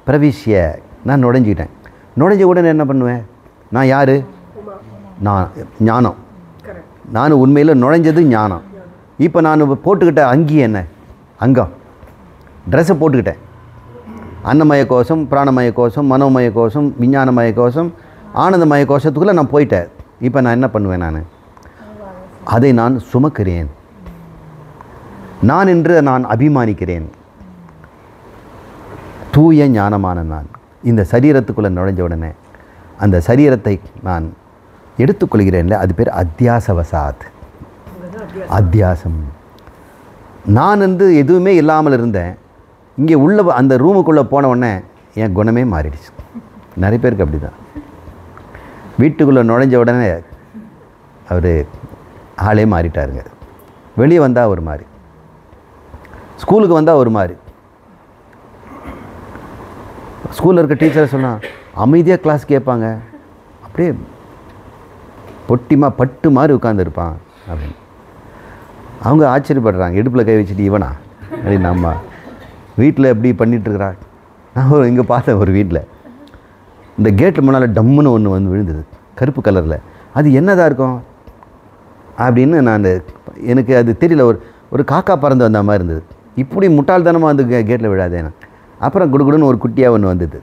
பிரவிஷ்ய நான் நுழைஞ்சிக்கிட்டேன். நுழைஞ்ச உடனே என்ன பண்ணுவேன்? நான் யார்? நான் ஞானம். நான் உண்மையில் நுழைஞ்சது ஞானம். இப்போ நான் போட்டுக்கிட்ட அங்கி என்ன? அங்கம். ட்ரெஸ்ஸை போட்டுக்கிட்டேன். அன்னமய கோஷம், பிராணமய கோஷம், மனோமய கோஷம், விஞ்ஞானமய கோஷம், ஆனந்தமய கோஷத்துக்குள்ளே நான் போயிட்டேன். இப்போ நான் என்ன பண்ணுவேன்? நான் அதை நான் சுமக்கிறேன். நான் என்று நான் அபிமானிக்கிறேன். தூய ஞானமான நான் இந்த சரீரத்துக்குள்ளே நுழைஞ்ச உடனே அந்த சரீரத்தை நான் எடுத்துக்கொள்கிறேன்ல, அது பேர் அத்தியாசவசாத். அத்தியாசம். நான் வந்து எதுவுமே இல்லாமல் இருந்தேன். இங்கே உள்ள அந்த ரூமுக்குள்ளே போன உடனே என் குணமே மாறிடுச்சு. நிறைய பேருக்கு அப்படி தான். வீட்டுக்குள்ளே நுழைஞ்ச உடனே அவர் ஆளே மாறிட்டாருங்க. வெளியே வந்தால் ஒரு மாதிரி, ஸ்கூலுக்கு வந்தால் ஒரு மாதிரி. ஸ்கூலில் இருக்க டீச்சரை சொன்னால் அமைதியாக கிளாஸ் கேட்பாங்க. அப்படியே பட்டு மாதிரி உட்காந்துருப்பான் அப்படின்னு. அவங்க ஆச்சரியப்படுறாங்க. இடுப்பில் கை வச்சுட்டு இவனா அப்படின்னு. நம்ம வீட்டில் எப்படி பண்ணிகிட்ருக்குறா. நான் இங்கே பார்த்தேன் ஒரு வீட்டில் இந்த கேட்டு முன்னால் டம்முன்னு ஒன்று வந்து விழுந்தது கருப்பு கலரில். அது என்னதாக இருக்கும் அப்படின்னு நான் எனக்கு அது தெரியல. ஒரு காக்கா பறந்து வந்த மாதிரி இருந்தது. இப்படி முட்டாள்தனமாக வந்து கேட்டில் விழாதேனா. அப்புறம் குடுகுடுன்னு ஒரு குட்டியாக ஒன்று வந்தது.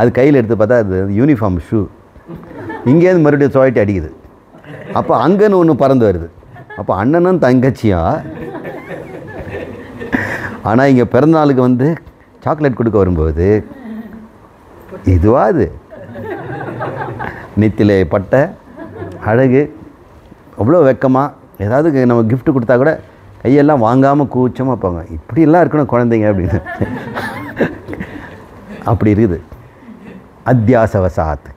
அது கையில் எடுத்து பார்த்தா அது யூனிஃபார்ம் ஷூ. இங்கேருந்து மறுபடியும் சுவாட்டி அடிக்குது. அப்போ அங்கேன்னு ஒன்று பறந்து வருது. அப்போ அண்ணனும் தங்கச்சியா. ஆனால் இங்கே பிறந்தநாளுக்கு வந்து சாக்லேட் கொடுக்க வரும்போது இதுவா அது நெத்திலே பட்ட அழகு, அவ்வளோ வெக்கமாக. ஏதாவது நம்ம கிஃப்ட் கொடுத்தா கூட கையெல்லாம் வாங்காமல் கூச்சமாக வைப்பாங்க. இப்படியெல்லாம் இருக்கணும் குழந்தைங்க அப்படின்னு. அப்படி இருக்குது. அத்தியாசவசாத்.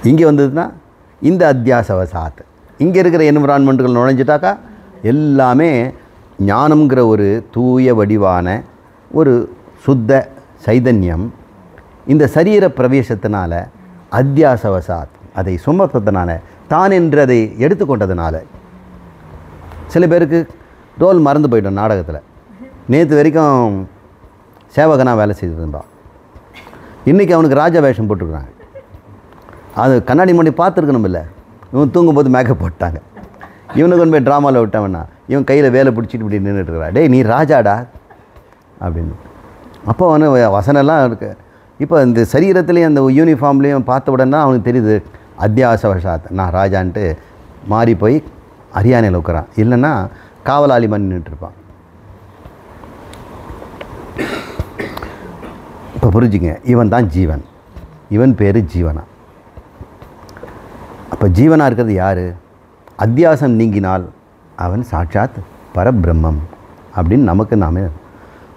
இங்கே வந்ததுன்னா இந்த அத்தியாசவசாத். இங்கே இருக்கிற என்விரான்மெண்ட்டுகள் நுழைஞ்சிட்டாக்கா எல்லாமே ஞானம்ங்கிற ஒரு தூய வடிவான ஒரு சுத்த சைதன்யம் இந்த சரீர பிரவேசத்தினால அத்தியாசவசாத் அதை சுமத்ததுனால தான் என்று அதை எடுத்துக்கொண்டதுனால. சில பேருக்கு ரோல் மறந்து போயிட்டோம். நாடகத்தில் நேற்று வரைக்கும் சேவகனாக வேலை செய்திருந்தான். இன்றைக்கி அவனுக்கு ராஜா வேஷம் போட்டுருக்குறாங்க. அது கண்ணாடி முன்னாடி பார்த்துருக்கணும். இல்லை இவன் தூங்கும்போது மேக்கப் போட்டாங்க. இவனுக்கு கொண்டு போய் ட்ராமாவில் விட்டவனா இவன் கையில் வேலை பிடிச்சிட்டு இப்படி நின்றுட்டுருக்கிறான். டேய் நீ ராஜாடா அப்படின்னு. அப்போ அவனு வசனெல்லாம் இருக்கு. இப்போ இந்த சரீரத்துலேயும் அந்த யூனிஃபார்ம்லேயும் பார்த்த உடனே அவனுக்கு தெரியுது அத்தியாசவசாத் நான் ராஜான்ட்டு மாறி போய் அரியானையில் உட்குறான். இல்லைன்னா காவலாளி மாதிரி நின்றுட்டுருப்பான். இப்போ புரிஞ்சுங்க, இவன் தான் ஜீவன். இவன் பேர் ஜீவனா. அப்போ ஜீவனாக இருக்கிறது யார்? அத்தியாசம் நீங்கினால் அவன் சாட்சாத் பரபிரம்மம் அப்படின்னு நமக்கு நாமே.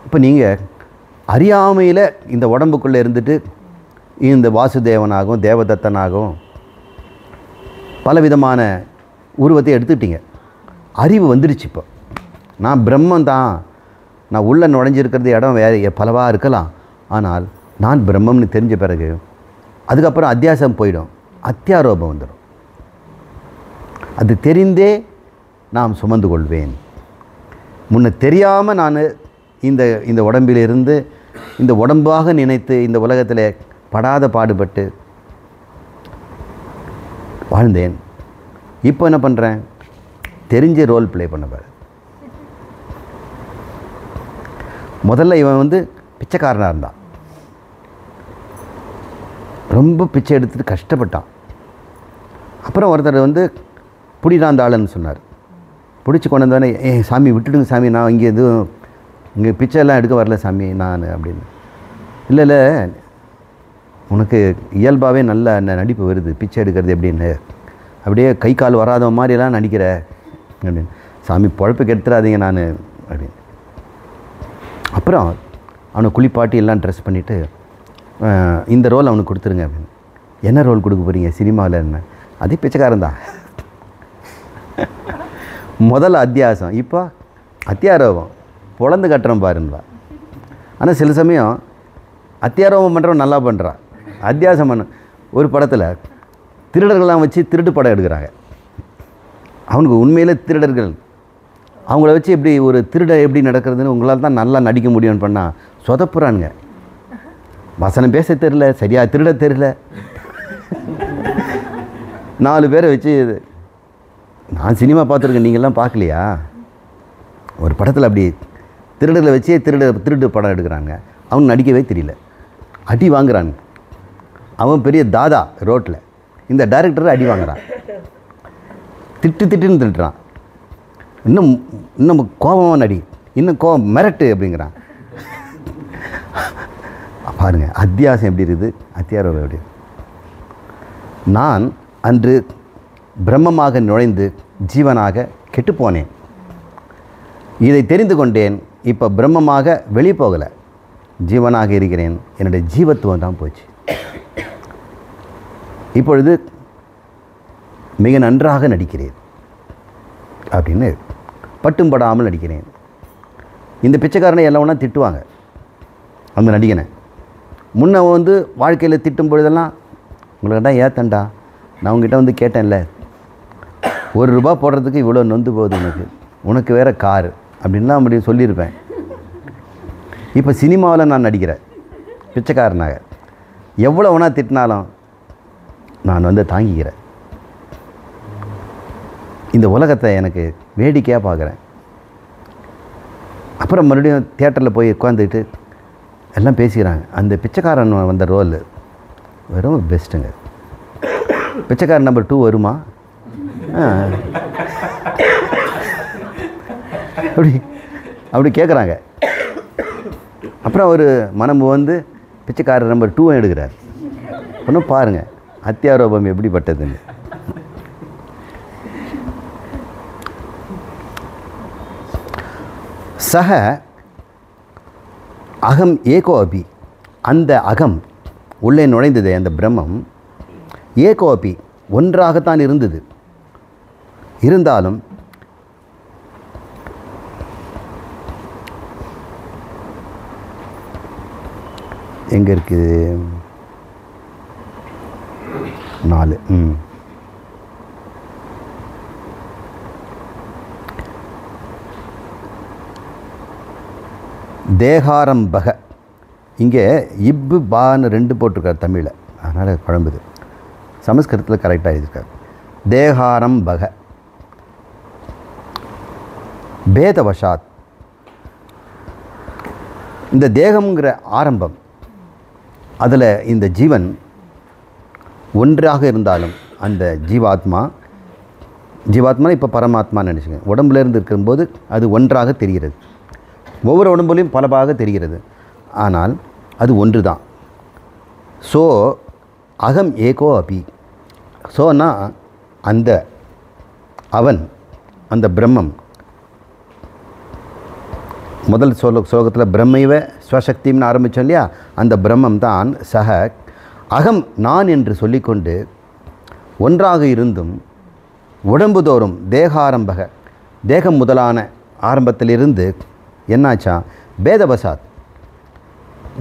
இப்போ நீங்கள் அறியாமையில் இந்த உடம்புக்குள்ளே இருந்துட்டு இந்த வாசுதேவனாகவும் தேவதத்தனாகவும் பலவிதமான உருவத்தை எடுத்துக்கிட்டீங்க. அறிவு வந்துடுச்சு. இப்போ நான் பிரம்மன் தான். நான் உள்ளே நுழைஞ்சிருக்கிறது இடம் வேறு பலவாக இருக்கலாம். ஆனால் நான் பிரம்மம்னு தெரிஞ்ச பிறகு அதுக்கப்புறம் அத்தியாசம் போயிடும். அத்தியாரோபம் வந்துடும். அது தெரிந்தே நாம் சுமந்து கொள்வேன். முன்ன தெரியாமல் நான் இந்த உடம்பிலிருந்து இந்த உடம்பாக நினைத்து இந்த உலகத்தில் படாத பாடுபட்டு வாழ்ந்தேன். இப்போ என்ன பண்ணுறேன்? தெரிஞ்ச ரோல் ப்ளே பண்ண பாரு. முதல்ல இவன் வந்து பிச்சைக்காரனாக இருந்தான். ரொம்ப பிச்சை எடுத்துட்டு கஷ்டப்பட்டான். அப்புறம் ஒருத்தர் வந்து புடிடாந்த ஆளுன்னு சொன்னார். பிடிச்சி கொண்டு வந்தோடனே சாமி விட்டுடுங்க சாமி, நான் இங்கே எதுவும் இங்கே பிச்சைலாம் எடுக்க வரல சாமி நான் அப்படின்னு. இல்லை உனக்கு இயல்பாகவே நல்ல நடிப்பு வருது, பிச்சை எடுக்கிறது எப்படின்னு. அப்படியே கை கால் வராத மாதிரிலாம் நடிக்கிற அப்படின்னு. சாமி பொழப்புக்கு எடுத்துடாதீங்க நான் அப்படின்னு. அப்புறம் அவனை குளிப்பாட்டி எல்லாம் ட்ரெஸ் பண்ணிவிட்டு இந்த ரோல் அவனுக்கு கொடுத்துருங்க அப்படின்னு. என்ன ரோல் கொடுக்க போகிறீங்க சினிமாவில்? என்ன அதே பிச்சைக்காரன் தான். முதல்ல அத்தியாசம், இப்போ அத்தியாரோபம், பொழந்து கட்டுறோம் பாருங்களா. ஆனால் சில சமயம் அத்தியாரோபம் பண்ணுறவன் நல்லா பண்ணுறான், அத்தியாசம் பண்ண. ஒரு படத்தில் திருடர்கள்லாம் வச்சு திருட்டு படம் எடுக்கிறாங்க. அவனுக்கு உண்மையிலே திருடர்கள், அவங்கள வச்சு எப்படி ஒரு திருட எப்படி நடக்கிறதுன்னு உங்களால் தான் நல்லா நடிக்க முடியும்னு பண்ணால் சொதப்புறானுங்க. வசனம் பேச தெரில, சரியாக திருட தெரில. 4 பேரை வச்சு, நான் சினிமா பார்த்துருக்கேன், நீங்கள்லாம் பார்க்கலையா? ஒரு படத்தில் அப்படி திருடர்களை வச்சே திருட்டு படம் எடுக்கிறாங்க. அவன் நடிக்கவே தெரியல, அடி வாங்குறாங்க. அவன் பெரிய தாதா ரோட்டில், இந்த டைரக்டரை அடி வாங்குறான், திட்டுன்னு திட்டுறான். இன்னும் கோபமாக நடி, இன்னும் கோபம் மிரட்டு அப்படிங்கிறான். பாருங்கள் அத்தியாசம் எப்படி இருக்குது, அத்தியாரோபம் எப்படி. நான் அன்று பிரம்மமாக நுழைந்து ஜீவனாக கெட்டுப்போனேன். இதை தெரிந்து கொண்டேன். இப்போ பிரம்மமாக வெளியே போகலை, ஜீவனாக இருக்கிறேன். என்னுடைய ஜீவத்துவம் தான் போச்சு. இப்பொழுது மிக நன்றாக நடிக்கிறேன் அப்படின்னு பட்டும் படாமல் நடிக்கிறேன். இந்த பிச்சைக்காரனை எல்லாம் திட்டுவாங்க அந்த நடிகனை. முன்ன வாழ்க்கையில் திட்டும் பொழுதெல்லாம், உங்கள்கிட்ட ஏத்தண்டா, நான் உங்ககிட்ட கேட்டேன்ல, ₹1 போடுறதுக்கு இவ்வளோ நொந்து போகுது உனக்கு வேறு காரு அப்படின்லாம் அப்படி சொல்லியிருப்பேன். இப்போ சினிமாவில் நான் நடிக்கிறேன் பிச்சைக்காரனாக. எவ்வளோ வேணா திட்டினாலும் நான் தாங்கிக்கிறேன். இந்த உலகத்தை எனக்கு வேடிக்கையாக பார்க்குறேன். அப்புறம் மறுபடியும் தியேட்டரில் போய் உட்காந்துட்டு எல்லாம் பேசிக்கிறாங்க. அந்த பிச்சைக்காரன் வந்த ரோல் வெறும் பெஸ்ட்டுங்க. பிச்சைக்காரன் நம்பர் 2 வருமா? அப்படி கேட்குறாங்க. அப்புறம் ஒரு மனம் பிச்சைக்காரர் நம்பர் 2 எடுக்கிறார். ஒன்றும் பாருங்கள் அத்தியாரோபம் எப்படிப்பட்டதுன்னு. சக அகம் ஏகோ அபி, அந்த அகம் உள்ளே நுழைந்தது, அந்த பிரம்மம் ஏகோ அபி ஒன்றாகத்தான் இருந்தது. இருந்தாலும் எங்கே இருக்குது 4 தேகாரம்பக. இங்கே இப்பு பான்னு 2 போட்டிருக்கார் தமிழில், அதனால் குழம்புது. சமஸ்கிருதத்தில் கரெக்டாக எழுதியிருக்கார். தேகாரம்பக பேதவசாத். இந்த தேகம்ங்கிற ஆரம்பம், அதில் இந்த ஜீவன் ஒன்றாக இருந்தாலும் அந்த ஜீவாத்மா இப்போ பரமாத்மான்னு நினச்சிங்க. உடம்புலேருந்து இருக்கும்போது அது ஒன்றாக தெரிகிறது. ஒவ்வொரு உடம்புலையும் பல பாக தெரிகிறது, ஆனால் அது ஒன்று தான். ஸோ அகம் ஏகோ அபி. ஸோனா அந்த அவன், அந்த பிரம்மம். முதல் ஸ்லோகத்தில் பிரம்மைவ ஸ்வசக்தின்னு ஆரம்பித்தோம் இல்லையா, அந்த பிரம்மம் தான் சக அகம் நான் என்று சொல்லிக்கொண்டு ஒன்றாக இருந்தும் உடம்புதோறும் தேகாரம்பக, தேகம் முதலான ஆரம்பத்திலிருந்து என்னாச்சா பேதவசாத்,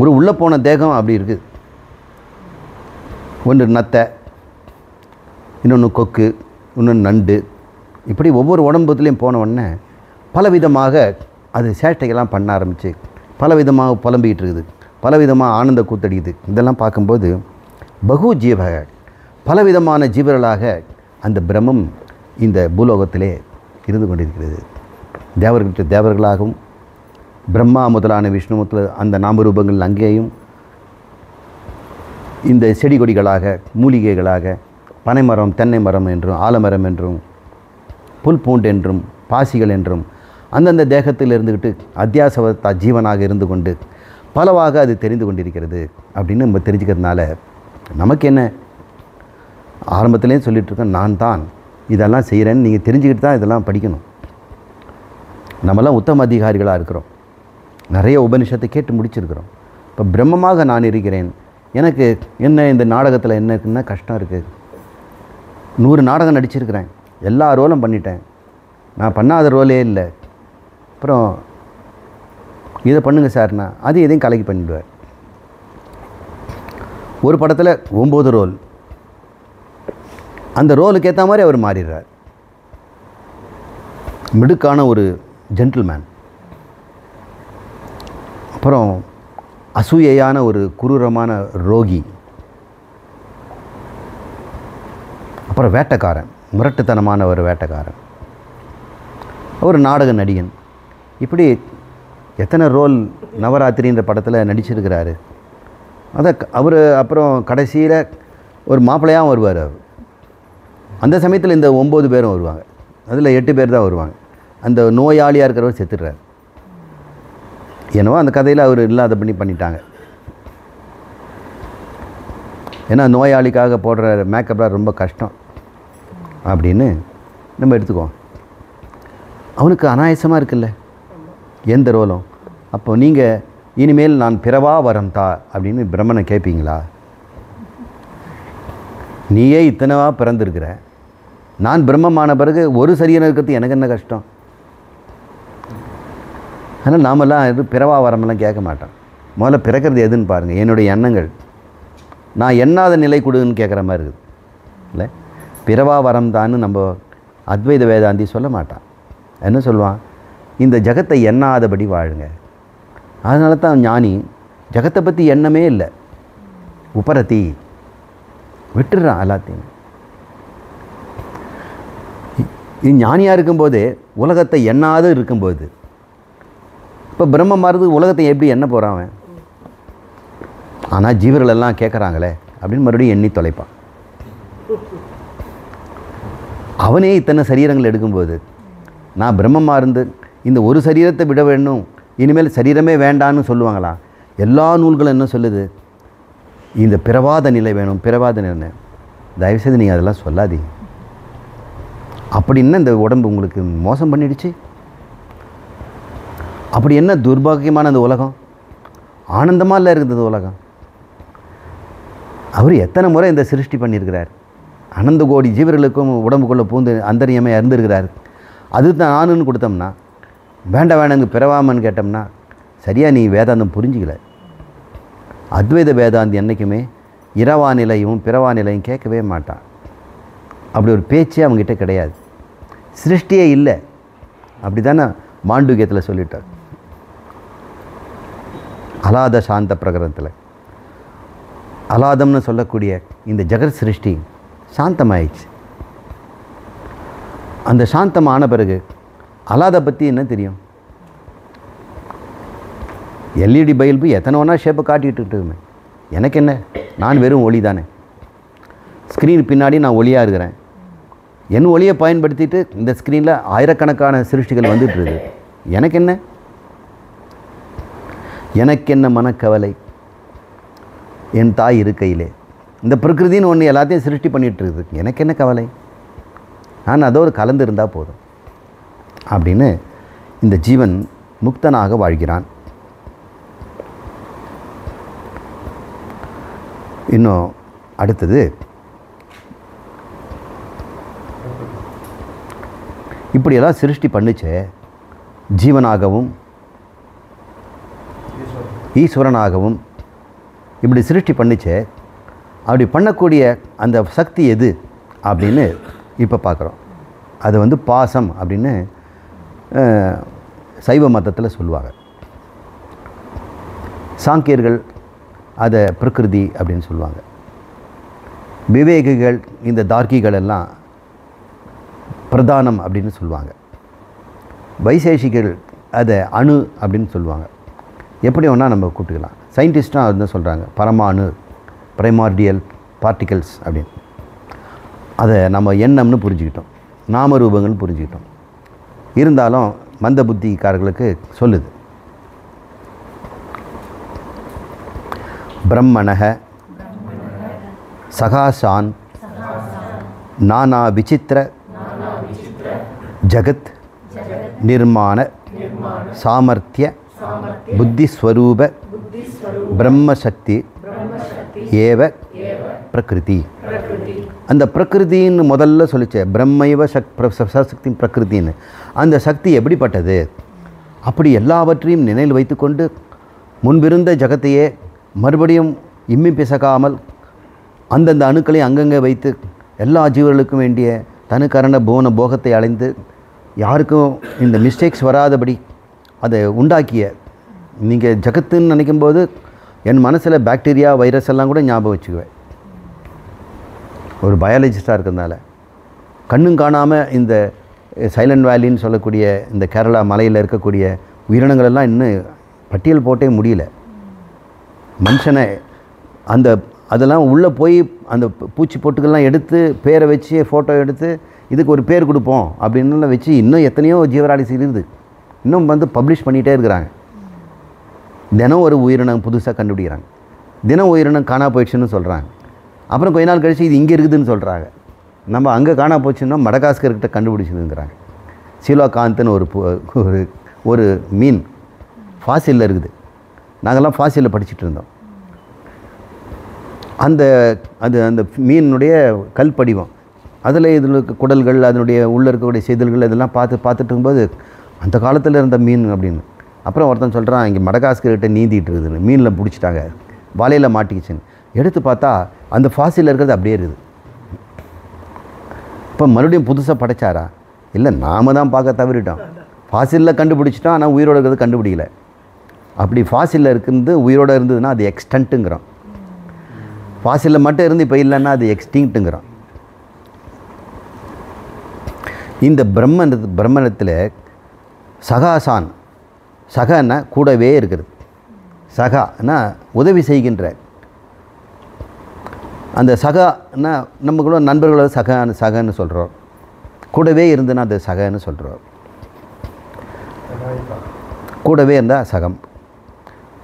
ஒரு உள்ளே போன தேகம் அப்படி இருக்குது. ஒன்று நத்தை, இன்னொன்று கொக்கு, இன்னொன்று நண்டு, இப்படி ஒவ்வொரு உடம்புத்துலேயும் போன உடனே பலவிதமாக அது சேட்டைகள்லாம் பண்ண ஆரம்பித்து பலவிதமாக புலம்பிக்கிட்டு இருக்குது, பலவிதமாக ஆனந்த கூத்தடிக்குது. இதெல்லாம் பார்க்கும்போது பகு ஜீவ, பலவிதமான ஜீவர்களாக அந்த பிரம்மம் இந்த பூலோகத்திலே இருந்து கொண்டிருக்கிறது. தேவர்களாகவும் பிரம்மா முதலான விஷ்ணு முதல் அந்த நாமரூபங்கள் அங்கேயும், இந்த செடி கொடிகளாக, மூலிகைகளாக, பனைமரம், தென்னை மரம் என்றும், ஆலமரம் என்றும், புல் பூண்டு என்றும், பாசிகள் என்றும் அந்தந்த தேகத்தில் இருந்துக்கிட்டு அத்தியாசவத்தா ஜீவனாக இருந்து கொண்டு பலவாக அது தெரிந்து கொண்டிருக்கிறது அப்படின்னு நம்ம தெரிஞ்சுக்கிறதுனால நமக்கு என்ன, ஆரம்பத்துலேயும் சொல்லிகிட்ருக்கோம், நான் தான் இதெல்லாம் செய்கிறேன்னு நீங்கள் தெரிஞ்சுக்கிட்டு தான் இதெல்லாம் படிக்கணும். நம்மலாம் உத்தம அதிகாரிகளாக இருக்கிறோம், நிறைய உபனிஷத்தை கேட்டு முடிச்சிருக்கிறோம். இப்போ பிரம்மமாக நான் இருக்கிறேன், எனக்கு என்ன இந்த நாடகத்தில் என்ன கஷ்டம் இருக்குது. 100 நாடகம் நடிச்சிருக்கிறேன், எல்லா ரோலும் பண்ணிட்டேன், நான் பண்ணாத ரோலே இல்லை. அப்புறம் இதை பண்ணுங்க சார்னா அது எதையும் கலக்கி பண்ணிவிடுவார். ஒரு படத்தில் 9 ரோல், அந்த ரோலுக்கு ஏற்ற மாதிரி அவர் மாறிடுறார். மிடுக்கான ஒரு ஜென்டில்மேன். அப்புறம் அசூயையான ஒரு குரூரமான ரோகி. அப்புறம் வேட்டைக்காரன், முரட்டுத்தனமான ஒரு வேட்டைக்காரன், ஒரு நாடக நடிகன். இப்படி எத்தனை ரோல் நவராத்திரின்ற படத்தில் நடிச்சிருக்கிறாரு. அதை அவர் அப்புறம் கடைசியில் ஒரு மாப்பிள்ளையாகவும் வருவார். அவர் அந்த சமயத்தில் இந்த 9 பேரும் வருவாங்க, அதில் 8 பேர் தான் வருவாங்க. அந்த நோயாளியாக இருக்கிறவர் செத்துடுறார். என்னவோ அந்த கதையில் அவர் இல்லாத பண்ணிட்டாங்க. ஏன்னா நோயாளிக்காக போடுற மேக்கப்லாம் ரொம்ப கஷ்டம் அப்படின்னு நம்ம எடுத்துக்குவோம். அவனுக்கு அனாயசமாக இருக்குல்ல எந்த ரோலும். அப்போ நீங்கள் இனிமேல் நான் பிறவா வரம் தா அப்படின்னு பிரம்மனை கேட்பீங்களா? நீயே இத்தனைவா பிறந்திருக்கிற, நான் பிரம்மமான பிறகு ஒரு சரீரம் இருக்கிறது எனக்கு என்ன கஷ்டம்? ஆனால் நாமெல்லாம் இது பிறவா வரமெல்லாம் கேட்க மாட்டோம். முதல்ல பிறக்கிறது எதுன்னு பாருங்கள், என்னுடைய எண்ணங்கள். நான் எண்ணாத நிலை கொடுன்னு கேட்குற மாதிரி இருக்குது இல்லை. பிறவா வரம் தான்னு நம்ம அத்வைத வேதாந்தி சொல்ல மாட்டான். என்ன சொல்லுவான்? இந்த ஜகத்தை எண்ணாதபடி வாழுங்க. அதனால தான் ஞானி ஜகத்தை பற்றி எண்ணமே இல்லை, உபரத்தி விட்டுடுறான் எல்லாத்தையும். ஞானியாக இருக்கும்போதே உலகத்தை எண்ணாது இருக்கும்போது, இப்போ பிரம்ம மாறுது உலகத்தை எப்படி எண்ண போகிறான் அவன்? ஆனால் ஜீவர்கள் எல்லாம் கேட்குறாங்களே அப்படின்னு மறுபடியும் எண்ணி தொலைப்பான். அவனே இத்தனை சரீரங்கள் எடுக்கும்போது, நான் பிரம்மமாக இருந்து இந்த ஒரு சரீரத்தை விட வேணும், இனிமேல் சரீரமே வேண்டான்னு சொல்லுவாங்களா? எல்லா நூல்களும் என்ன சொல்லுது? இந்த பிறவாத நிலை வேணும், பிறவாத நிலை. தயவுசெய்து நீங்கள் அதெல்லாம் சொல்லாதீங்க. அப்படி என்ன இந்த உடம்பு உங்களுக்கு மோசம் பண்ணிடுச்சு? அப்படி என்ன துர்பாக்கியமான அந்த உலகம்? ஆனந்தமாக இல்லை இருக்குது உலகம். அவர் எத்தனை முறை இந்த சிருஷ்டி பண்ணியிருக்கிறார். அனந்த கோடி ஜீவர்களுக்கும் உடம்புக்குள்ளே பூந்து அந்தரியமாக இருந்திருக்கிறார். அது தான் நானுன்னு கொடுத்தோம்னா, வேண்டாம் வேண்டாங்க பிறவாமன்னு கேட்டோம்னா, சரியாக நீ வேதாந்தம் புரிஞ்சிக்கல. அத்வைத வேதாந்தி என்றைக்குமே இரவா நிலையும் பிறவா நிலையும் கேட்கவே மாட்டான். அப்படி ஒரு பேச்சே அவங்ககிட்ட கிடையாது. சிருஷ்டியே இல்லை அப்படி தானே மாண்டூக்கியத்தில் சொல்லிட்டார். அலாத சாந்த பிரகரணத்தில் அலாதம்னு சொல்லக்கூடிய இந்த ஜெகத் சிருஷ்டி சாந்தமாயிடுச்சு. அந்த சாந்தம் ஆன பிறகு அலாதை பற்றி என்ன தெரியும்? எல்இடி பல்பு எத்தனை ஒன்றா ஷேப்பை காட்டிகிட்டுமே, எனக்கு என்ன? நான் வெறும் ஒளி தானே. ஸ்க்ரீன் பின்னாடி நான் ஒளியாக இருக்கிறேன். என் ஒளியை பயன்படுத்திட்டு இந்த ஸ்க்ரீனில் ஆயிரக்கணக்கான சிருஷ்டிகள் வந்துட்டுருது. எனக்கு என்ன? எனக்கென்ன மனக்கவலை, என் தாய் இருக்கையிலே. இந்த பிரகிருதின்னு ஒன்று எல்லாத்தையும் சிருஷ்டி பண்ணிகிட்ருக்குது, எனக்கு என்ன கவலை? நான் அதோடு கலந்து இருந்தால் போதும் அப்படின்னு இந்த ஜீவன் முக்தனாக வாழ்கிறான். இன்னும் அடுத்தது, இப்படியெல்லாம் சிருஷ்டி பண்ணிச்சே, ஜீவனாகவும் ஈஸ்வரனாகவும் இப்படி சிருஷ்டி பண்ணிச்சே, அப்படி பண்ணக்கூடிய அந்த சக்தி எது அப்படின்னு இப்போ பார்க்குறோம். அது பாசம் அப்படின்னு சைவ மதத்தில் சொல்லுவாங்க. சாங்கியர்கள் அதை பிரகிருதி அப்படின்னு சொல்லுவாங்க. விவேகிகள் இந்த தார்க்கிகள் எல்லாம் பிரதானம் அப்படின்னு சொல்லுவாங்க. வைசேஷிகள் அதை அணு அப்படின்னு சொல்லுவாங்க. எப்படி வேணால் நம்ம கூப்பிட்டுக்கலாம். சயின்டிஸ்ட்டாக அதுதான் சொல்கிறாங்க, பரமாணு, பிரைமார்டியல் பார்ட்டிகல்ஸ் அப்படின்னு. அதை நம்ம எண்ணம்னு புரிஞ்சுக்கிட்டோம், நாமரூபங்கள்னு புரிஞ்சுக்கிட்டோம். இருந்தாலும் மந்த புத்திக்காரர்களுக்கு சொல்லுது, பிரம்மணக சகாசான் நானா விசித்திர ஜகத் நிர்மாண சாமர்த்திய புத்திஸ்வரூப பிரம்மசக்தி ஏவ பிரகிருதி. प्रकृति அந்த பிரகிருதின்னு முதல்ல சொல்லிச்சே, பிரம்மைவ சக்தி பிரகிருத்தின்னு. அந்த சக்தி எப்படிப்பட்டது? அப்படி எல்லாவற்றையும் நினைவில் வைத்துக்கொண்டு முன்பிருந்த ஜகத்தையே மறுபடியும் இம்மி பிசகாமல் அந்தந்த அணுக்களை அங்கங்கே வைத்து எல்லா ஜீவர்களுக்கும் வேண்டிய தனுக்கரண புவன போகத்தை அடைந்து யாருக்கும் இந்த மிஸ்டேக்ஸ் வராதபடி அதை உண்டாக்கிய நீங்கள் ஜகத்துன்னு நினைக்கும்போது என் மனசில் பாக்டீரியா வைரஸ் எல்லாம் கூட ஞாபகம் வச்சுக்குவேன். ஒரு பயாலஜிஸ்டாக இருக்கிறதுனால கண்ணும் காணாமல் இந்த சைலண்ட் வேலின்னு சொல்லக்கூடிய இந்த கேரளா மலையில் இருக்கக்கூடிய உயிரினங்கள் எல்லாம் இன்னும் பட்டியல் போட்டே முடியல. மனுஷனை அந்த அதெல்லாம் உள்ளே போய் அந்த பூச்சி பொட்டுக்கள்லாம் எடுத்து பேரை வச்சு ஃபோட்டோ எடுத்து இதுக்கு ஒரு பேர் கொடுப்போம் அப்படின்னுலாம் வச்சு இன்னும் எத்தனையோ ஜீவராசி இருக்குது. இன்னும் வந்து பப்ளிஷ் பண்ணிகிட்டே இருக்கிறாங்க. தினம் ஒரு உயிரினம் புதுசாக கண்டுபிடிக்கிறாங்க. தினம் உயிரினம் காணா போயிடுச்சுன்னு சொல்கிறாங்க. அப்புறம் கொஞ்ச நாள் கழிச்சு இது இங்கே இருக்குதுன்னு சொல்கிறாங்க. நம்ம அங்கே காணா போச்சுன்னா மடகாஸ்கர்கிட்ட கண்டுபிடிச்சிதுங்கிறாங்க. சீலோகாந்துன்னு ஒரு ஒரு மீன் ஃபாசிலில் இருக்குது. நாங்கள்லாம் ஃபாசிலில் படிச்சுட்டு இருந்தோம். அந்த மீனுடைய கல் படிவம், அதில் இதில் இருக்க குடல்கள், அதனுடைய உள்ளே இருக்கக்கூடிய செய்தல்கள் இதெல்லாம் பார்த்துட்டு இருக்கும்போது அந்த காலத்தில் இருந்த மீன் அப்படின்னு. அப்புறம் ஒருத்தன் சொல்கிறான், இங்கே மடகாஸ்கர்கிட்ட நீந்திட்டு இருக்குதுன்னு. மீனில் பிடிச்சிட்டாங்க, வலையில் மாட்டிக்கிச்சுன்னு. எடுத்து பார்த்தா அந்த ஃபாசிலில் இருக்கிறது அப்படியே இருக்குது. இப்போ மறுபடியும் புதுசாக படைச்சாரா? இல்லை, நாம் தான் பார்க்க தவறிட்டோம். ஃபாசிலில் கண்டுபிடிச்சிட்டோம், ஆனால் உயிரோடு இருக்கிறது கண்டுபிடிக்கல. அப்படி ஃபாசிலில் இருக்கிறது உயிரோடு இருந்ததுன்னா அது எக்ஸ்டன்ட்டுங்கிறோம். ஃபாசிலில் மட்டும் இருந்து இப்போ இல்லைன்னா அது எக்ஸ்டிங்க்ட்டுங்கிறோம். இந்த பிரம்மணத்தில் சகாசான், சகன்னா கூடவே இருக்கிறது. சகான்னா உதவி செய்கின்ற. அந்த சகான்னா நம்ம கூட நண்பர்களோட சகன்னு சொல்கிறோம். கூடவே இருந்துன்னா அது சகன்னு சொல்கிறோம். கூடவே இருந்தால் சகம்,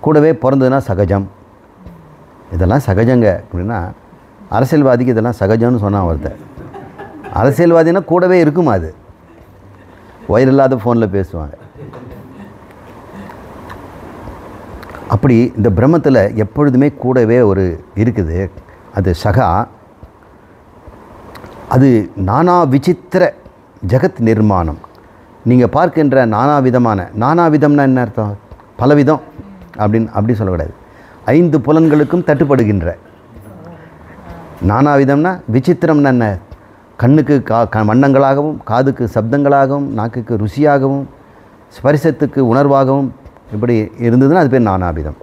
கூடவே பிறந்ததுன்னா சகஜம். இதெல்லாம் சகஜங்க அப்படின்னா அரசியல்வாதிக்கு இதெல்லாம் சகஜம்னு சொன்னால் ஒருத்தர். அரசியல்வாதினா கூடவே இருக்குமா? அது வயிறு இல்லாத ஃபோனில் பேசுவாங்க. அப்படி இந்த பிரம்மத்தில் எப்பொழுதுமே கூடவே ஒரு இருக்குது. அது சகா. அது நானா விசித்திர ஜகத் நிர்மாணம். நீங்கள் பார்க்கின்ற நானாவிதம்னா என்ன அர்த்தம்? பலவிதம் அப்படி சொல்லக்கூடாது. 5 புலன்களுக்கும் தட்டுப்படுகின்ற. நானாவிதம்னா விசித்திரம்னா என்ன? கண்ணுக்கு வண்ணங்களாகவும், காதுக்கு சப்தங்களாகவும், நாக்குக்கு ருசியாகவும், ஸ்பரிசத்துக்கு உணர்வாகவும் இப்படி இருந்ததுன்னா அது பேர் நானாவிதம்.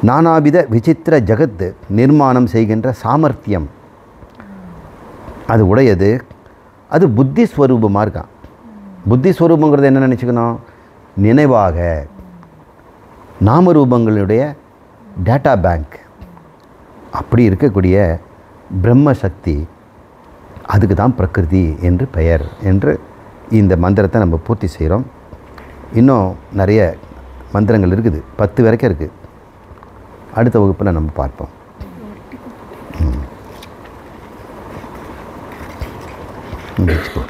நானாவித விசித்திர ஜகத்து நிர்மாணம் செய்கின்ற சாமர்த்தியம் அது உடையது. அது புத்தி ஸ்வரூபமாக இருக்கான். புத்தி ஸ்வரூபங்கிறது என்ன நினச்சிக்கணும்? நினைவாக நாமரூபங்களுடைய டேட்டா பேங்க். அப்படி இருக்கக்கூடிய பிரம்ம சக்தி, அதுக்கு தான் பிரகிருதி என்று பெயர் என்று இந்த மந்திரத்தை நம்ம பூர்த்தி செய்கிறோம். இன்னும் நிறைய மந்திரங்கள் இருக்குது, 10 வரைக்கும் இருக்குது. அடுத்த வகுப்பில் நம்ம பார்ப்போம். வச்சுக்கோ.